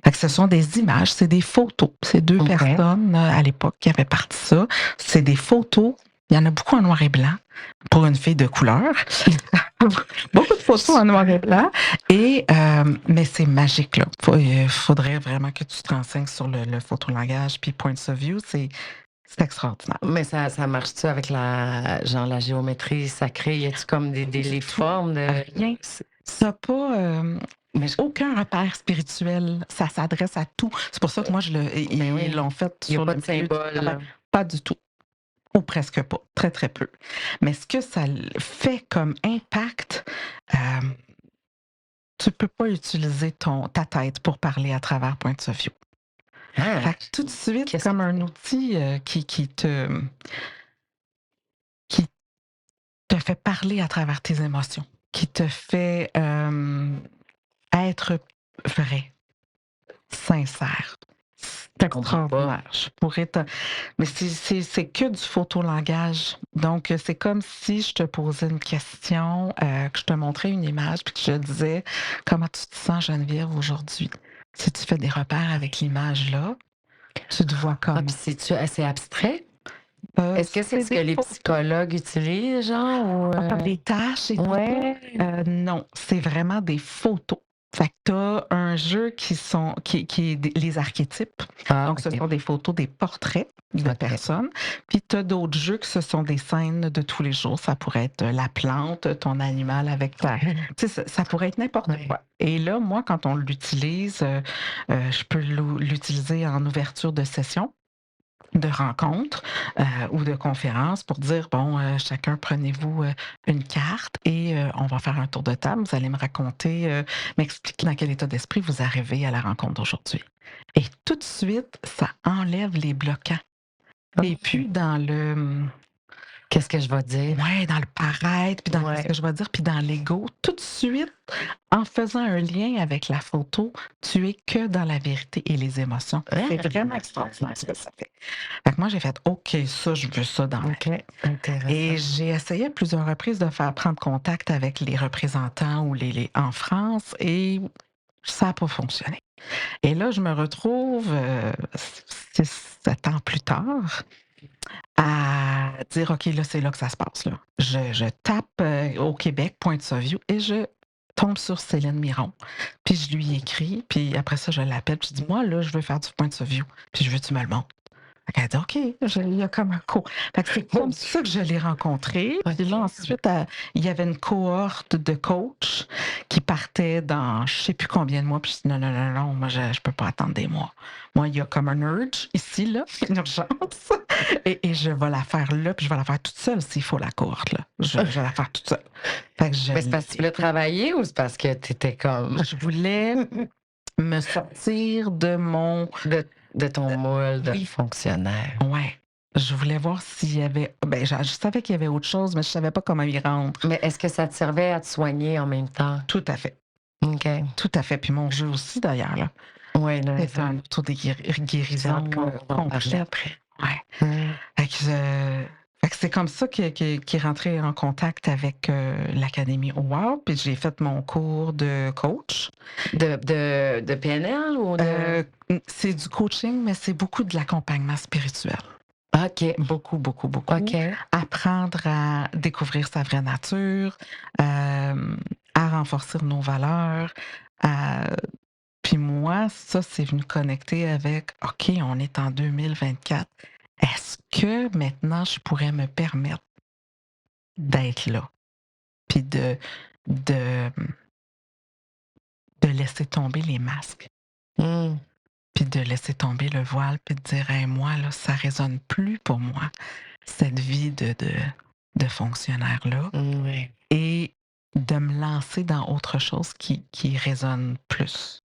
Fait que ce sont des images, c'est des photos. C'est deux OK. personnes à l'époque qui avaient parti ça. C'est des photos. Il y en a beaucoup en noir et blanc pour une fille de couleur. Beaucoup de photos en noir et blanc. Mais c'est magique, là. Faudrait vraiment que tu te renseignes sur le photolangage. Puis Points of View, c'est extraordinaire. Mais ça marche-tu avec la géométrie sacrée? Y a-tu comme des formes de. Rien. Ça n'a pas Mais aucun repère spirituel. Ça s'adresse à tout. C'est pour ça que moi, ils l'ont fait il n'y a sur pas le de milieu du symbole. travail. Pas du tout. Ou presque pas. Très, très peu. Mais ce que ça fait comme impact, tu peux pas utiliser ta tête pour parler à travers Point of View. Ah, Fait que tout de suite, qu'est-ce comme un outil qui te fait parler à travers tes émotions, qui te fait être vrai, sincère. C'est comprends pas. extraordinaire. Je pourrais Mais c'est que du photolangage. Donc, c'est comme si je te posais une question, que je te montrais une image, puis que je te disais comment tu te sens, Geneviève, aujourd'hui. Si tu fais des repères avec l'image-là, tu te vois Ah, comment? puis c'est-tu assez abstrait? Est-ce que c'est ce que des les photos. psychologues utilisent, genre? Ou, Les tâches et tout ça? Ouais. Non, c'est vraiment des photos. Fait que t'as un jeu qui est les archétypes. Ah, Donc, ce OK. sont des photos, des portraits de OK. personnes. Puis, tu as d'autres jeux que ce sont des scènes de tous les jours. Ça pourrait être la plante, ton animal avec ta. Tu sais, ça pourrait être n'importe Ouais. quoi. Et là, moi, quand on l'utilise, je peux l'utiliser en ouverture de session, de rencontres ou de conférences pour dire, bon, chacun prenez-vous une carte et on va faire un tour de table. Vous allez me raconter, m'expliquer dans quel état d'esprit vous arrivez à la rencontre d'aujourd'hui. Et tout de suite, ça enlève les bloquants. Et puis dans le Qu'est-ce que je vais dire? dans le paraître, puis dans Ouais. ce que je vais dire, puis dans l'ego, tout de suite, en faisant un lien avec la photo, tu es que dans la vérité et les émotions. C'est vraiment extraordinaire ce que ça fait. Fait que moi, j'ai fait OK, ça, je veux ça dans ma OK. Intéressant. Et j'ai essayé à plusieurs reprises de faire prendre contact avec les représentants ou en France et ça n'a pas fonctionné. Et là, je me retrouve 6-7 ans plus tard à dire OK, là, c'est là que ça se passe. Là. Je tape au Québec, Point of View, et je tombe sur Céline Miron. Puis je lui écris, puis après ça, je l'appelle, puis je dis moi, là, je veux faire du Point of View, puis je veux que tu me le montres. Fait qu'elle dit OK, il y a comme un cours. Fait que c'est comme ça que je l'ai rencontré. Puis là, ensuite, il y avait une cohorte de coachs qui partaient dans je ne sais plus combien de mois. Puis je dis non, moi, je ne peux pas attendre des mois. Moi, il y a comme un urge ici, là, une urgence. Et je vais la faire là, puis je vais la faire toute seule s'il faut la courte, là. Je vais la faire toute seule. Fait que je Mais c'est parce que tu l'ai voulais travailler ou c'est parce que tu étais comme je voulais me sortir de mon de ton moule de oui, fonctionnaire? ouais. Je voulais voir s'il y avait je savais qu'il y avait autre chose, mais je savais pas comment y rendre. Mais est-ce que ça te servait à te soigner en même temps? Tout à fait, OK. tout à fait. Puis mon jeu aussi d'ailleurs, là. Ouais, là, C'est ça, un j'ai guérison, hâte qu'on va en parler complète. après. Ouais. Mmh. Fait que c'est comme ça qu'il est rentré en contact avec, l'académie Wow, puis j'ai fait mon cours de coach. De PNL ou de C'est du coaching, mais c'est beaucoup de l'accompagnement spirituel. OK, Beaucoup, beaucoup, beaucoup. OK. Apprendre à découvrir sa vraie nature, à renforcer nos valeurs, à puis moi, ça, c'est venu connecter avec: «OK, on est en 2024. Est-ce que maintenant je pourrais me permettre d'être là?» Puis de, de laisser tomber les masques, Mmh. puis de laisser tomber le voile, puis de dire: «Hey, moi, là, ça résonne plus pour moi, cette vie de fonctionnaire-là» Ouais. et de me lancer dans autre chose qui résonne plus.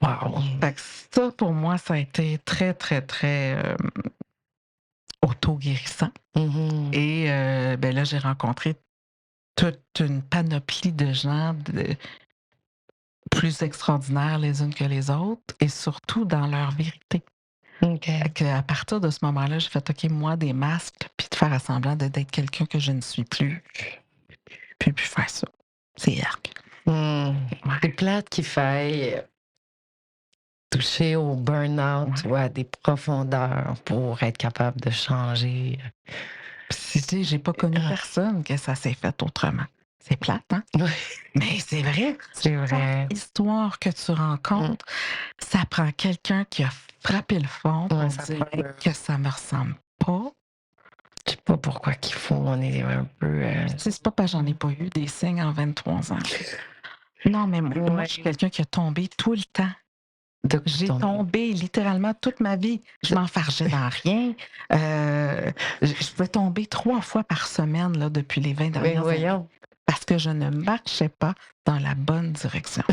Wow. Fait que ça, pour moi, ça a été très, très, très, auto-guérissant Mmh. et là, j'ai rencontré toute une panoplie de gens plus extraordinaires les unes que les autres et surtout dans leur vérité. Fait OK. qu'à partir de ce moment-là, j'ai fait: «OK, moi, des masques, puis de faire à semblant d'être quelqu'un que je ne suis plus faire ça. C'est arc». Mmh. Ouais, C'est plate qu'il faille toucher au burn-out ouais. ou à des profondeurs pour être capable de changer. Puis tu sais, j'ai pas connu Ah, personne que ça s'est fait autrement. C'est plate, hein? ouais, Mais c'est vrai. c'est Chaque vrai. histoire que tu Mmh. rencontres, ça prend quelqu'un qui a frappé le fond Ouais, pour ça dire prend un que ça me ressemble pas. je sais pas pourquoi qu'il faut, on est un peu, Puis tu sais, c'est pas parce que j'en ai pas eu des signes en 23 ans. Non, mais moi, je suis ouais, quelqu'un qui a tombé tout le temps. de J'ai tomber. tombé littéralement toute ma vie. Je De m'enfargeais dans rien. Je pouvais tomber 3 fois par semaine là, depuis les 20 ben, dernières années voyons. parce que je ne marchais pas dans la bonne direction.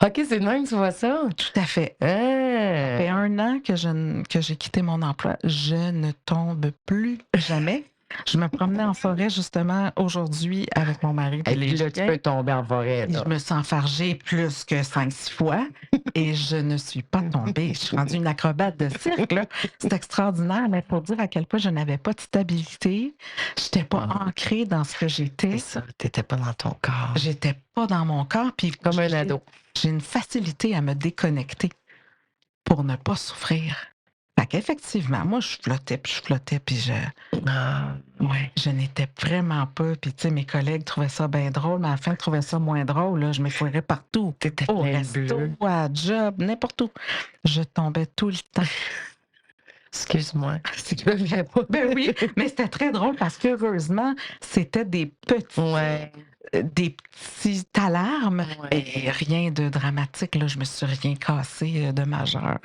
OK, c'est de même que tu vois ça? Tout à fait. Ça fait Hein! 1 an que j'ai quitté mon emploi. Je ne tombe plus jamais. Je me promenais en forêt justement aujourd'hui avec mon mari puis Et les puis là, tu chiens peux tomber en forêt, et je là. me suis enfargée plus que 5-6 fois et je ne suis pas tombée. Je suis rendue une acrobate de cirque, là. C'est extraordinaire, mais pour dire à quel point je n'avais pas de stabilité, j'étais pas Ah, ancrée dans ce que c'est j'étais. ça, tu étais pas dans ton corps. J'étais pas dans mon corps, puis Comme un ado. j'ai une facilité à me déconnecter pour ne pas souffrir. Fait qu'effectivement, moi, je flottais, puis Ah, ouais. je n'étais vraiment pas puis tu sais, mes collègues trouvaient ça bien drôle, mais à la fin, ils trouvaient ça moins drôle, là. Je m'effourais partout, Tu étais au plein de resto, bleu. à la job, n'importe où. Je tombais tout le temps. Excuse-moi. C'est que je devrais pas. Ben oui, mais c'était très drôle parce qu'heureusement, c'était Ouais, des petites alarmes ouais. et rien de dramatique, là. Je me suis rien cassé, de majeur,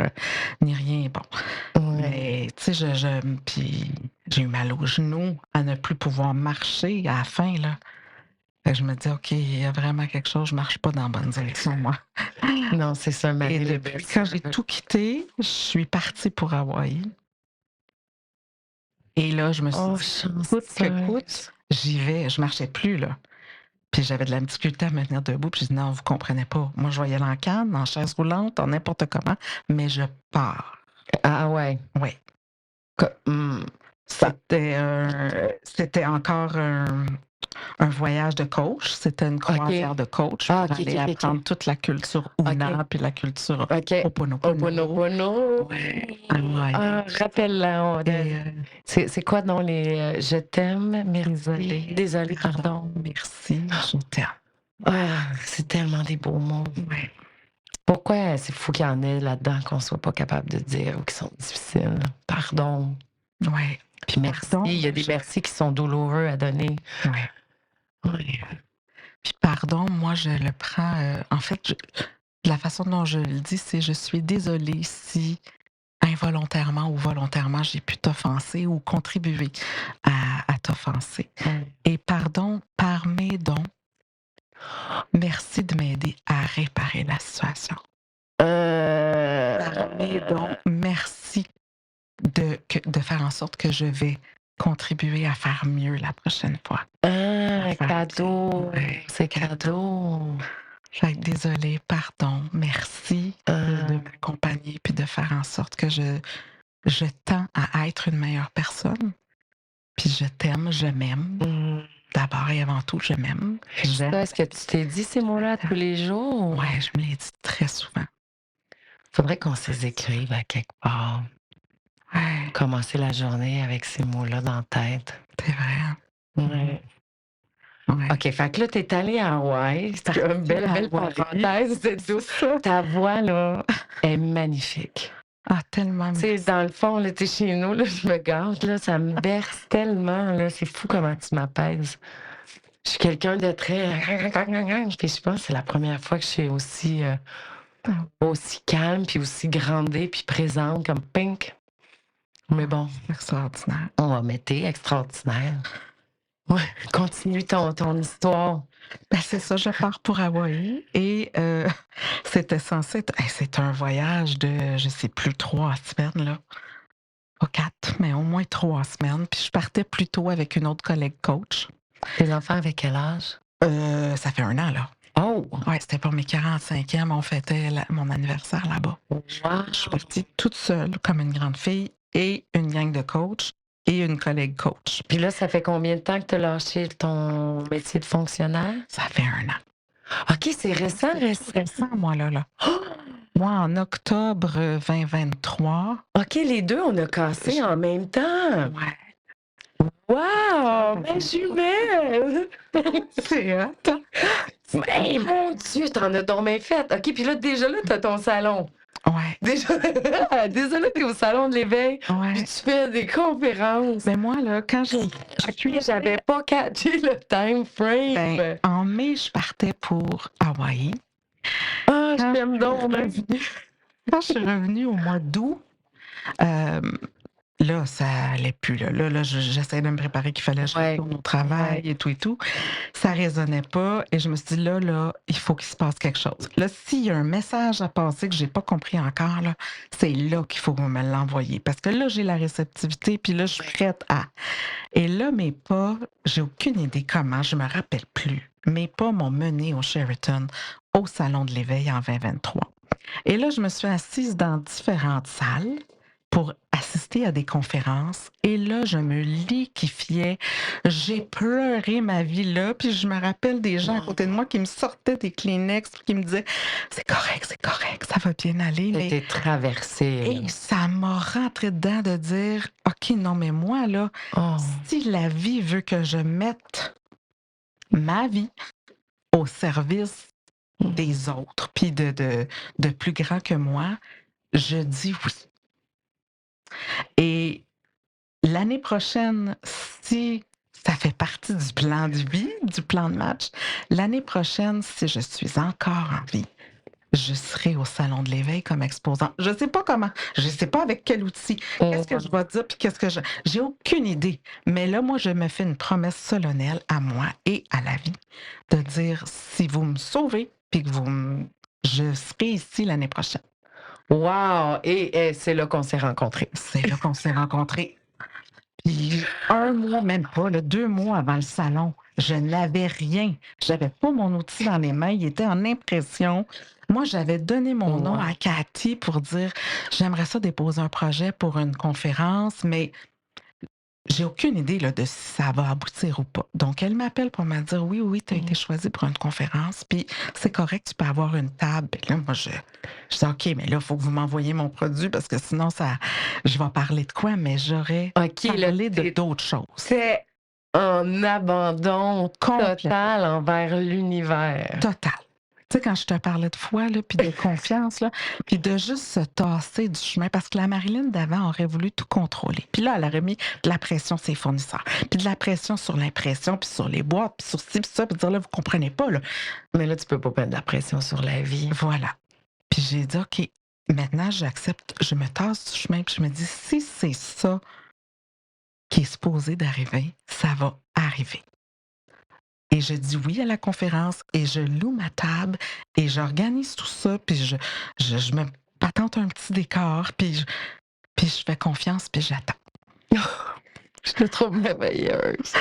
ni rien, bon. Ouais. Mais tu sais, puis j'ai eu mal aux genoux à ne plus pouvoir marcher à la fin, là. Fait que je me dis: «OK, il y a vraiment quelque chose, je marche pas dans la bonne direction, moi». Non, c'est ça, Et Marie les depuis, quand j'ai blessures. tout quitté, je suis partie pour Hawaï et là, je me suis Oh, dit: «Coûte que coûte, chanceuse. j'y vais». Je marchais plus, là. Puis j'avais de la difficulté à me tenir debout, puis je dis: «Non, vous comprenez pas. Moi, je vais y aller en canne, en chaise roulante, en n'importe comment, mais je pars». Ah ouais. Oui. Mmh. Ça C'était encore un voyage de coach, c'était une OK. croisière de coach Ah, pour OK, aller OK, OK, apprendre OK. toute la culture OK. Huna, puis la culture OK. Ho'oponopono. Ho'oponopono. Ouais, Hawaï Ah, rappelle-la, et c'est quoi donc les, «Je t'aime, merci, désolée, désolée, pardon, pardon». merci, je t'aime. Ah, c'est tellement des beaux mots. Ouais, Pourquoi c'est fou qu'il y en ait là-dedans qu'on soit pas capable de dire ou qui sont difficiles? Pardon, ouais, puis merci. pardon, Il y a des merci qui sont douloureux à donner. ouais, Ouais. puis pardon, moi, je le prends, en fait, la façon dont je le dis, c'est: «Je suis désolée si involontairement ou volontairement, j'ai pu t'offenser ou contribuer à t'offenser. Et pardon par mes dons, merci de m'aider à réparer la situation. Par mes dons, merci de faire en sorte que je vais contribuer à faire mieux la prochaine fois. À faire Cadeau. ouais, C'est cadeau. fait que désolée, pardon, merci de m'accompagner puis de faire en sorte que je tends à être une meilleure personne. Puis je t'aime, je m'aime. Mmh. D'abord et avant tout, je m'aime. J'aime. Ça, est-ce que tu t'es dit ces mots-là tous les jours? Ouais, je me l'ai dit très souvent. Faudrait qu'on se les écrive à quelque part. Ouais, Commencer la journée avec ces mots-là dans la tête. c'est vrai. Ouais. Ouais. OK, fait que là, t'es allée à Hawaï. C'est une belle, à belle Hawaï. parenthèse, c'est tout. Ta voix, là, est magnifique. Ah, tellement. Tu sais, dans le fond, là, t'es chez nous, là, je me gâte, là, ça me berce tellement, là. C'est fou comment tu m'apaises. Je suis quelqu'un de très... Puis je pense que c'est la première fois que je suis aussi calme, puis aussi grandée, puis présente, comme pink. Mais bon, Extraordinaire. on va mettre extraordinaire. Ouais, continue ton histoire. Ben, c'est ça, je pars pour Hawaï et c'était censé être c'est un voyage de, je sais plus, 3 semaines, là. Pas 4, mais au moins 3 semaines. Puis je partais plus tôt avec une autre collègue coach. Tes enfants avec quel âge? Ça fait 1 an, là. Oh! Ouais, c'était pour mes 45e, on fêtait mon anniversaire là-bas. Wow! Je suis partie toute seule, comme une grande fille, et une gang de coachs et une collègue coach. Puis là, ça fait combien de temps que tu as lâché ton métier de fonctionnaire? Ça fait 1 an. OK, c'est récent, récent. Récent, moi, là. Moi, en octobre 2023. OK, les deux, on a cassé en même temps. Ouais. Wow! Belle jumelle! C'est hot. Mais mon Dieu, t'en as donc bien fait. OK, puis là, déjà là, t'as ton salon. Ouais. Déjà là, t'es au salon de l'éveil, puis Ouais. tu fais des conférences. Mais moi, là, quand J'avais pas catché le time frame. ben, en mai, je partais pour Hawaï. Ah, je Quand t'aime donc. Quand je suis revenue au mois d'août, là, ça allait plus. Là, j'essayais de me préparer qu'il fallait que je Ouais. retourne au travail et tout. Ça résonnait pas et je me suis dit, là, il faut qu'il se passe quelque chose. Là, s'il y a un message à passer que j'ai pas compris encore, là, c'est là qu'il faut que vous me l'envoyiez. Parce que là, j'ai la réceptivité puis là, je suis prête à. Et là, mes pas, j'ai aucune idée comment, je me rappelle plus. Mes pas m'ont mené au Sheraton, au Salon de l'éveil en 2023. Et là, je me suis assise dans différentes salles pour assister à des conférences. Et là, je me liquéfiais. J'ai pleuré ma vie là. Puis je me rappelle des gens à côté de moi qui me sortaient des Kleenex puis qui me disaient « C'est correct, ça va bien aller. » Mais... T'es traversée. Et ça m'a rentré dedans de dire « OK, non, mais moi, là, Oh. si la vie veut que je mette ma vie au service des autres, puis de plus grands que moi, je dis oui. » Et l'année prochaine, si ça fait partie du plan de vie, du plan de match, l'année prochaine, si je suis encore en vie, je serai au Salon de l'éveil comme exposant. Je ne sais pas comment, je ne sais pas avec quel outil, qu'est-ce que je vais dire, puis qu'est-ce que je... J'ai aucune idée. Mais là, moi, je me fais une promesse solennelle à moi et à la vie de dire, si vous me sauvez, puis que je serai ici l'année prochaine. Wow! Et c'est là qu'on s'est rencontrés. C'est là qu'on s'est rencontrés. Puis 1 mois, même pas, là, 2 mois avant le salon, je n'avais rien. J'avais pas mon outil dans les mains, il était en impression. Moi, j'avais donné mon nom à Cathy pour dire j'aimerais ça déposer un projet pour une conférence, mais j'ai aucune idée là, de si ça va aboutir ou pas. Donc, elle m'appelle pour me dire oui, tu as été choisie pour une conférence, puis c'est correct, tu peux avoir une table. Puis là, moi, je dis OK, mais là, il faut que vous m'envoyiez mon produit parce que sinon, je vais parler de quoi, mais j'aurais parlé d'autres choses. C'est un abandon total envers l'univers. Total. Tu sais, quand je te parlais de foi, là, puis de confiance, là, puis de juste se tasser du chemin, parce que la Marilyn d'avant aurait voulu tout contrôler. Puis là, elle aurait mis de la pression sur ses fournisseurs, puis de la pression sur l'impression, puis sur les boîtes, puis sur ci, puis ça, puis dire, là, vous comprenez pas, là. Mais là, tu peux pas mettre de la pression sur la vie. Voilà. Puis j'ai dit, OK, maintenant, j'accepte, je me tasse du chemin, puis je me dis: «Si c'est ça qui est supposé d'arriver, ça va arriver». Et je dis oui à la conférence et je loue ma table et j'organise tout ça, puis je me patente un petit décor, puis je fais confiance, puis j'attends. Je te trouve merveilleuse.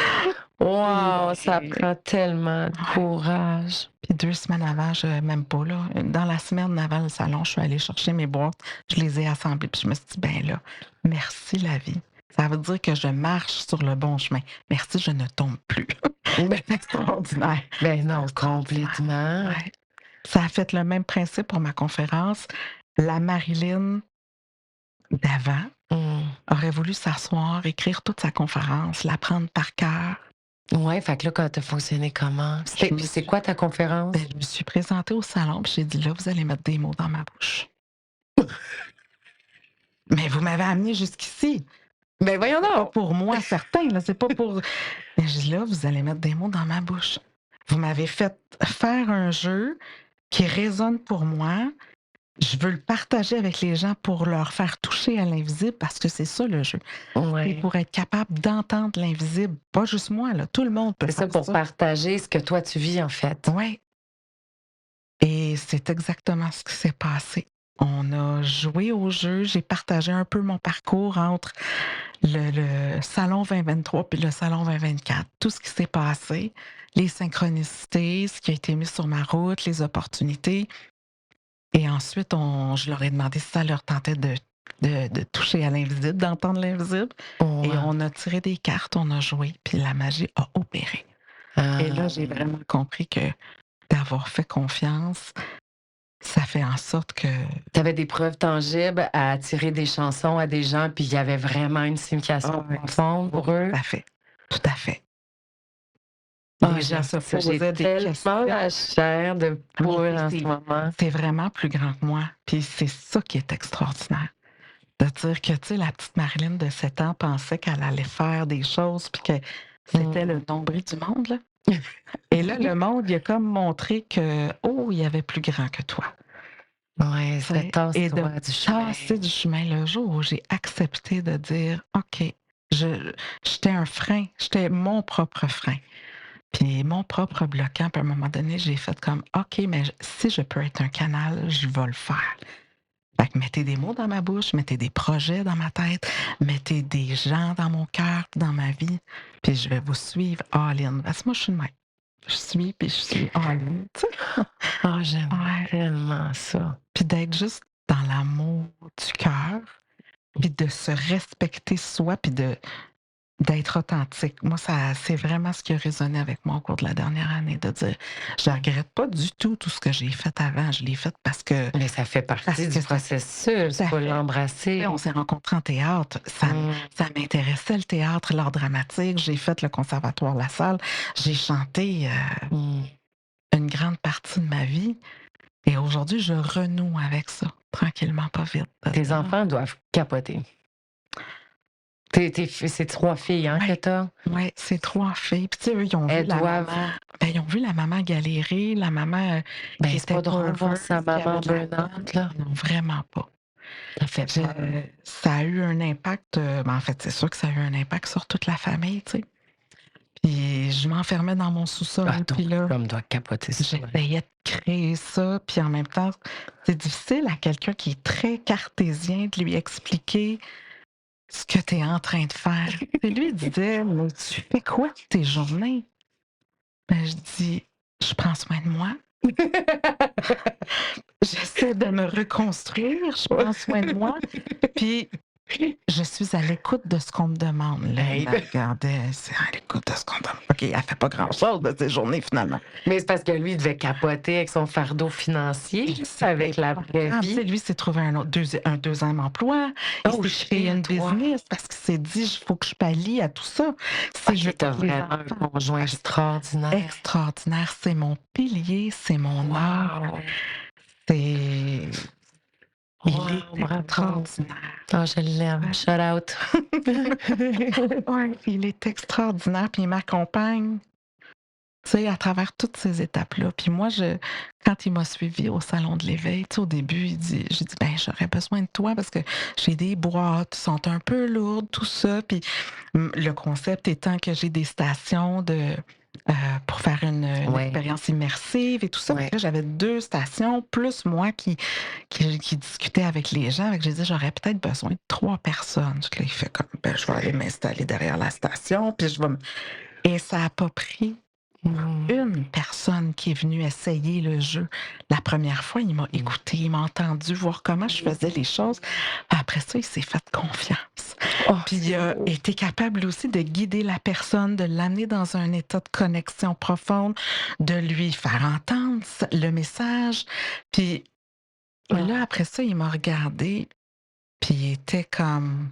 Wow, ça Et prend tellement de ouais, courage. puis 2 semaines avant, même pas là, dans la semaine avant le salon, je suis allée chercher mes boîtes, je les ai assemblées, puis je me suis dit: «Ben là, merci la vie. Ça veut dire que je marche sur le bon chemin. Merci, je ne tombe plus». Ben C'est extraordinaire. ben C'est non, extraordinaire. complètement. Ouais. Ça a fait le même principe pour ma conférence. La Marilyn d'avant Mmh. aurait voulu s'asseoir, écrire toute sa conférence, l'apprendre par cœur. Ouais, fait que là, quand tu as fonctionné comment? Je me C'est suis quoi ta conférence? je me suis présentée au salon, puis j'ai dit: «Là, vous allez mettre des mots dans ma bouche. Mais vous m'avez amenée jusqu'ici. Ben voyons C'est pas donc! pour moi certain, là, c'est pas pour» mais j'ai dit: «Là, vous allez mettre des mots dans ma bouche. Vous m'avez fait faire un jeu qui résonne pour moi. Je veux le partager avec les gens pour leur faire toucher à l'invisible parce que c'est ça le jeu. C'est Ouais. pour être capable d'entendre l'invisible. Pas juste moi, là, tout le monde peut C'est ça, faire pour ça. partager ce que toi tu vis, en fait. Ouais, et c'est exactement ce qui s'est passé. On a joué au jeu, j'ai partagé un peu mon parcours entre le salon 2023 puis le salon 2024, tout ce qui s'est passé, les synchronicités, ce qui a été mis sur ma route, les opportunités. Et ensuite, je leur ai demandé si ça leur tentait de toucher à l'invisible, d'entendre l'invisible. Et Ouais. on a tiré des cartes, on a joué, puis la magie a opéré. Et là, j'ai Ah. vraiment compris que d'avoir fait confiance, ça fait en sorte que Tu avais des preuves tangibles à attirer des chansons à des gens, puis il y avait vraiment une signification oui, profonde oui, pour eux? tout à fait, tout à fait. Ah, Les gens j'aime se ça. J'ai posaient des tellement questions, la chair de mais poule en ce moment. c'est vraiment plus grand que moi. Puis c'est ça qui est extraordinaire. De dire que, tu sais, la petite Marilyn de 7 ans pensait qu'elle allait faire des choses puis que c'était le Mmh. nombril du monde, là. Et là, le monde, il a comme montré que, oh, il y avait plus grand que toi. Ouais, Tu ça sais, et de tasse-toi me du chemin. tasser du chemin le jour où j'ai accepté de dire: «OK, je j'étais un frein, j'étais mon propre frein, puis mon propre bloquant». Puis à un moment donné, j'ai fait comme: «OK, mais si je peux être un canal, je vais le faire». Fait que mettez des mots dans ma bouche, mettez des projets dans ma tête, mettez des gens dans mon cœur, dans ma vie, puis je vais vous suivre all-in. Parce que moi, je suis de même. Je suis, puis je suis all-in, tu sais? Ah, j'aime Ouais. tellement ça. Puis d'être juste dans l'amour du cœur, puis de se respecter soi, puis d'être authentique. Moi, ça c'est vraiment ce qui a résonné avec moi au cours de la dernière année, de dire: «Je regrette pas du tout ce que j'ai fait avant. Je l'ai fait Mais ça fait parce partie du que ça fait». processus, Tout à faut fait. Tu sais, on l'embrasser. s'est rencontrés en théâtre. Mmh. Ça m'intéressait le théâtre, l'art dramatique. J'ai fait le conservatoire La Salle. J'ai chanté, Mmh. une grande partie de ma vie et aujourd'hui, je renoue avec ça, tranquillement, pas vite, de Tes dire: enfants doivent capoter. Tes fi C'est 3 filles, hein, que «Ouais, tu as? ouais, c'est 3 filles». Puis tu sais, eux, ils ont vu Elles la doivent maman ils ont vu la maman galérer, la maman, qui Ben, c'est était pas pas drôle voir heureuse, sa qui avait maman de la peine. burn-out, là. Non, vraiment pas. Ça fait Je peur. Ça a eu un impact, en fait, c'est sûr que ça a eu un impact sur toute la famille, tu sais. Puis je m'enfermais dans mon Ah, sous-sol, ton puis là, chum doit capoter sur toi. j'essayais de créer ça, puis en même temps, c'est difficile à quelqu'un qui est très cartésien de lui expliquer ce que tu es en train de faire. Et lui, il disait: «Mais tu fais quoi de tes journées?» Ben, je dis: «Je prends soin de moi, j'essaie de me reconstruire, je prends soin de moi, puis je suis à l'écoute de ce qu'on me demande». Là, il Hey, me regardait, c'est à l'écoute de ce qu'on demande. OK, elle fait pas grand-chose de ses journées finalement. mais c'est parce que lui, il devait capoter avec son fardeau financier, C'est avec la vraie épouvantable. Tu sais, vie. lui, s'est trouvé un 2e emploi. Il Oh s'est créé une shit, wow! business parce qu'il s'est dit: «Il faut que je pallie à tout ça. Si je veux OK, tu pas as que les vraiment un enfants». conjoint Ah, extraordinaire. extraordinaire, c'est mon pilier, c'est mon âme, Wow! c'est il est Wow, bravo! extraordinaire. Ah, je l'aime. Ouais. Shout out. Ouais, il est extraordinaire, puis il m'accompagne Tu sais, à travers toutes ces étapes-là. Puis moi, quand il m'a suivi au salon de l'éveil, tu sais, au début, j'ai dit: «Ben, j'aurais besoin de toi parce que j'ai des boîtes qui sont un peu lourdes, tout ça». Puis, le concept étant que j'ai des stations pour faire une Ouais, expérience immersive et tout ça. Fait ouais. que là, j'avais 2 stations plus moi qui discutais avec les gens. Fait que j'ai dit: «J'aurais peut-être besoin de 3 personnes». Fait que là, il fait comme: «Ben, je vais aller m'installer derrière la station, puis je vais me» et ça a pas pris Mmh. une personne qui est venue essayer le jeu. La première fois, il m'a Mmh. écouté, il m'a entendu, voir comment je faisais les choses. Après ça, il s'est fait confiance. Oh, Puis il c'est a beau. été capable aussi de guider la personne, de l'amener dans un état de connexion profonde, de lui faire entendre le message. Puis là, Ah, après ça, il m'a regardé, puis il était comme...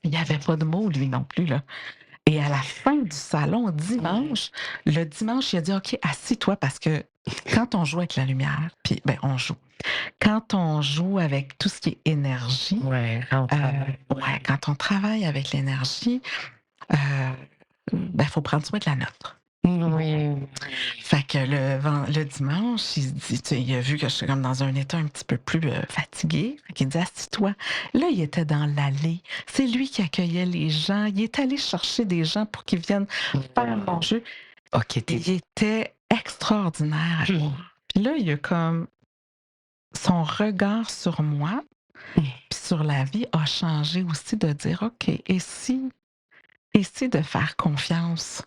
Il n'y avait pas de mots, lui non plus, là. Et à la fin du salon, ouais. le dimanche, il a dit: «OK, assis-toi» parce que quand on joue avec la lumière, puis ben, on joue. Quand on joue avec tout ce qui est énergie, Ouais, quand on travaille, ouais, ouais. quand on travaille avec l'énergie, heu, ben, faut prendre soin de la nôtre. Oui, Fait que le dimanche, il se dit, tu sais, il a vu que j'étais comme dans un état un petit peu plus, fatigué, fait qu'il dit: «Assis-toi». Là, il était dans l'allée. C'est lui qui accueillait les gens. Il est allé chercher des gens pour qu'ils viennent faire mon wow. jeu. OK, Il était extraordinaire. Puis là, il a comme son regard sur moi, puis sur la vie a changé aussi de dire: «OK, et si de faire confiance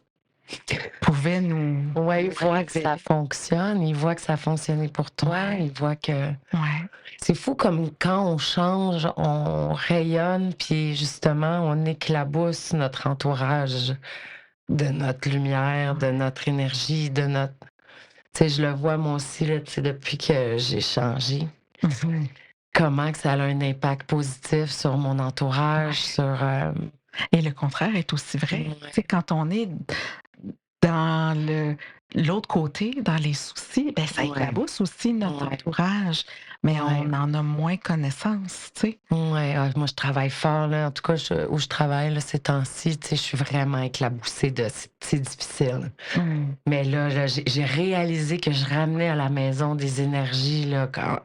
pouvait nous Ouais, il voit que ça révéler». fonctionne, il voit que ça a fonctionné pour toi, Ouais, il voit que ouais, c'est fou comme quand on change, on rayonne, puis justement, on éclabousse notre entourage de notre lumière, de notre énergie, de notre tu sais, je le vois moi aussi là, tu sais, depuis que j'ai changé, mmh comment que ça a un impact positif sur mon entourage, ouais. sur, Et le contraire est aussi vrai. Tu sais, ouais, quand on est dans l'autre côté, dans les soucis, ben ça ouais, éclabousse aussi notre ouais, entourage, mais ouais. on en a moins connaissance, tu sais? Ouais, ah, moi, je travaille fort, là. En tout cas, où je travaille, là, ces temps-ci, tu sais, je suis vraiment éclaboussée de c'est difficile. Mmh. Mais là, j'ai réalisé que je ramenais à la maison des énergies, là, quand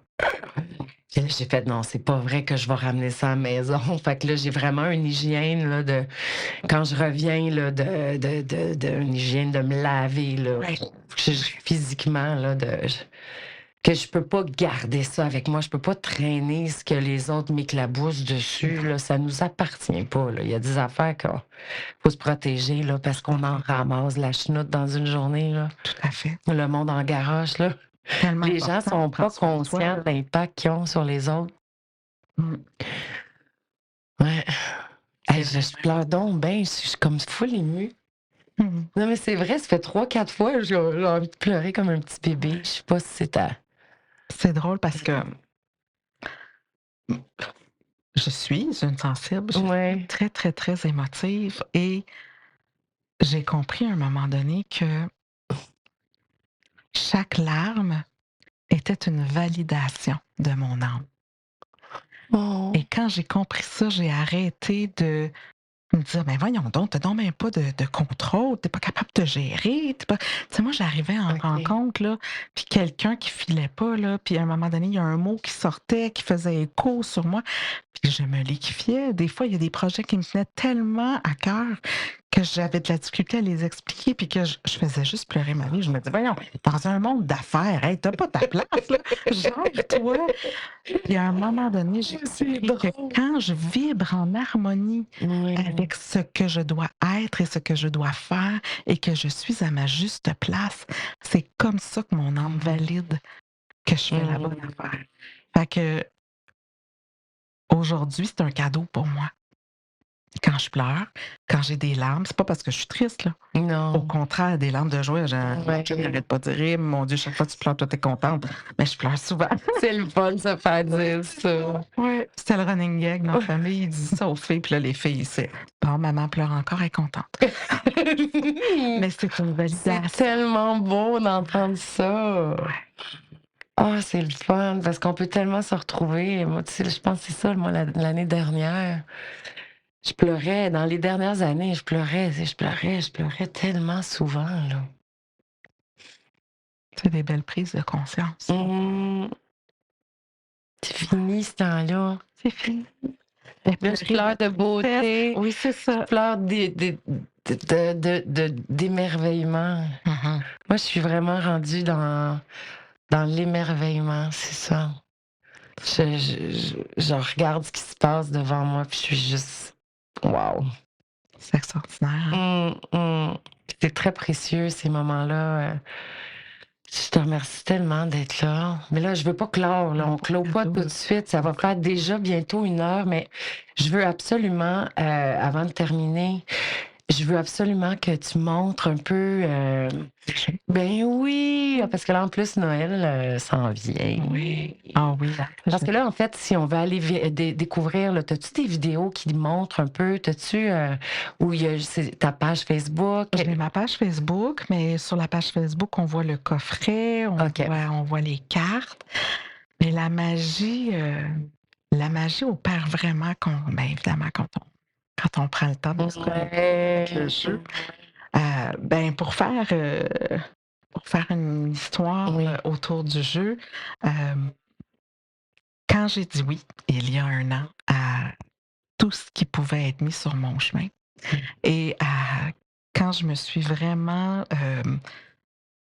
puis là, j'ai fait: «Non, c'est pas vrai que je vais ramener ça à la maison». Fait que là, j'ai vraiment une hygiène, là, de quand je reviens, là, de une hygiène de me laver, là, Ouais. physiquement, là, que je peux pas garder ça avec moi, je peux pas traîner ce que les autres m'éclaboussent dessus, Non, là, ça nous appartient pas, là. Il y a des affaires qu'on faut se protéger, là, parce tout à qu'on en fait, ramasse la chenoute dans une journée, là. tout à fait. Le monde en garoche, là. Tellement Les gens important de sont pas prendre soin de soi, conscients là. de l'impact qu'ils ont sur les autres. Mmh. Ouais. C'est Hey, je vraiment pleure donc ben, je suis comme full émue. mmh. Non, mais c'est vrai, ça fait 3 4 fois, j'ai envie de pleurer comme un petit bébé. Je Ouais. sais pas si c'est ta C'est drôle parce que, mmh, je suis une sensible, je suis ouais. très, très, très émotive et j'ai compris à un moment donné que chaque larme était une validation de mon âme. Et Oh. quand j'ai compris ça, j'ai arrêté de me dire: «Ben, voyons donc, tu as donc même pas de contrôle, tu es pas capable de gérer, tu pas» tu sais, moi, j'arrivais en OK. rencontre, là, puis quelqu'un qui filait pas, là, puis à un moment donné, il y a un mot qui sortait, qui faisait écho sur moi, puis je me liquéfiais. Des fois, il y a des projets qui me tenaient tellement à cœur que j'avais de la difficulté à les expliquer, puis que je faisais juste pleurer ma vie. Je me dis: «Voyons, dans un monde d'affaires, hey, tu pas ta place, là, gère-toi». Puis à un moment donné, j'ai C'est compris que drôle. quand je vibre en harmonie Oui. avec ce que je dois être et ce que je dois faire et que je suis à ma juste place, c'est comme ça que mon âme valide que je fais la bonne Mmh. affaire. Fait que aujourd'hui, c'est un cadeau pour moi. Quand je pleure, quand j'ai des larmes, c'est pas parce que je suis triste, là. Au Non. contraire, des larmes de joie, j'ai mon Ouais. chum n'arrête pas de dire: «Mon Dieu, chaque fois que tu pleures, toi, tu es contente». Mais je pleure souvent. C'est le fun de se faire dire ça. Ouais, c'était le running gag dans la famille, il dit ça aux filles, puis là, les filles, c'est: «Bon, maman pleure encore, elle est contente». Mais c'est une C'est validation. tellement beau d'entendre ça. Ouais. Ah, c'est le fun parce qu'on peut tellement se retrouver. Moi, tu sais, je pense que c'est ça, moi, l'année dernière, je pleurais. Dans les dernières années, je pleurais, tu sais, je pleurais tellement souvent, là. C'est des belles prises de conscience. Mmh. C'est fini ce temps-là. C'est fini. Là, je pleure de beauté, Oui, c'est je ça. pleure d'émerveillement. Mhm. Moi, je suis vraiment rendue dans l'émerveillement, c'est ça. Je regarde ce qui se passe devant moi, puis je suis juste wow! C'est extraordinaire. Hein? Mmh. C'est très précieux ces moments-là, je te remercie tellement d'être là. Mais là, je veux pas clore, là, on clôt pas tout de suite. Ça va faire déjà bientôt 1 heure, mais je veux absolument, avant de terminer, je veux absolument que tu montres un peu, ben oui, parce que là, en plus, Noël, s'en vient. Oui. Ah oui, là, Parce que là, en fait, si on veut aller découvrir, là, t'as-tu des vidéos qui montrent un peu? T'as-tu, où il y a ta page Facebook? j'ai ma page Facebook, mais sur la page Facebook, on voit le coffret, OK. on voit les cartes. Mais la magie opère vraiment ben évidemment, quand on prend le temps de se connecter avec le jeu. Ben, pour faire une histoire Oui. autour du jeu, quand j'ai dit oui, il y a 1 an, à tout ce qui pouvait être mis sur mon chemin et quand je me suis vraiment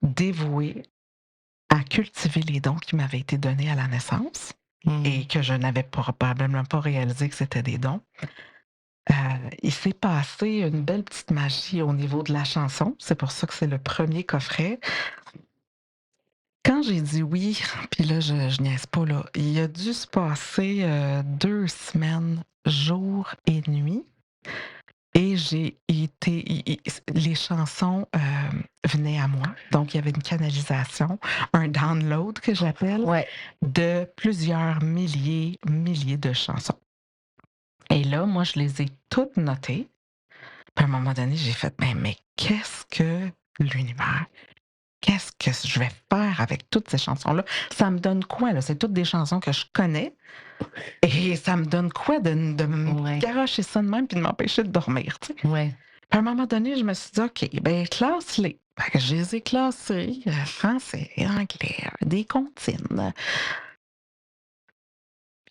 dévouée à cultiver les dons qui m'avaient été donnés à la naissance et que je n'avais probablement pas réalisé que c'était des dons. Il s'est passé une belle petite magie au niveau de la chanson. C'est pour ça que c'est le premier coffret. Quand j'ai dit oui, puis là, je niaise pas, là, il a dû se passer 2 semaines, jour et nuit. Et j'ai été. Les chansons venaient à moi. Donc, il y avait une canalisation, un download que j'appelle, Ouais. de plusieurs milliers de chansons. Et là, moi, je les ai toutes notées. Puis à un moment donné, j'ai fait, mais qu'est-ce que l'univers? Qu'est-ce que je vais faire avec toutes ces chansons-là? Ça me donne quoi, là? C'est toutes des chansons que je connais. Et ça me donne quoi de me garocher ça de même puis de m'empêcher de dormir, tu sais? Ouais. Puis à un moment donné, je me suis dit, OK, ben classe-les. Fait que je les ai classés, français, anglais, des comptines.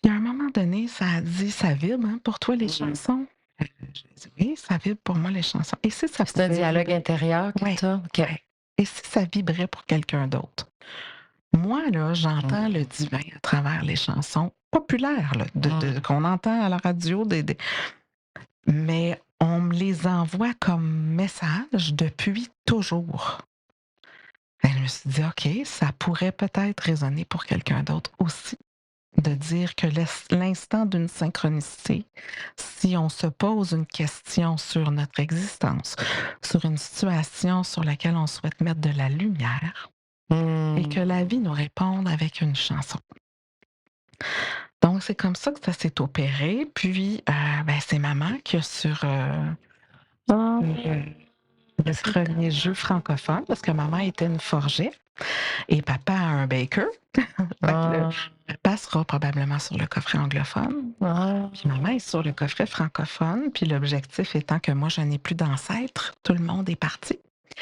Puis à un moment donné, ça a dit, ça vibre, hein, pour toi, les chansons? J'ai dit, oui, ça vibre pour moi, les chansons. Et si ça C'est un pouvait dialogue vibrer? intérieur que Ouais, tu as? OK. ouais. Et si ça vibrait pour quelqu'un d'autre? Moi, là, j'entends le divin à travers les chansons populaires, là, qu'on entend à la radio, mais on me les envoie comme message depuis toujours. Et je me suis dit, OK, ça pourrait peut-être résonner pour quelqu'un d'autre aussi. De dire que l'instant d'une synchronicité, si on se pose une question sur notre existence, sur une situation sur laquelle on souhaite mettre de la lumière, et que la vie nous réponde avec une chanson. Donc, c'est comme ça que ça s'est opéré. Puis, ben, c'est maman qui a sur le premier jeu francophone, parce que maman était une forgée et papa un baker. Papa sera probablement sur le coffret anglophone. Puis maman est sur le coffret francophone. Puis l'objectif étant que moi, je n'ai plus d'ancêtre. Tout le monde est parti.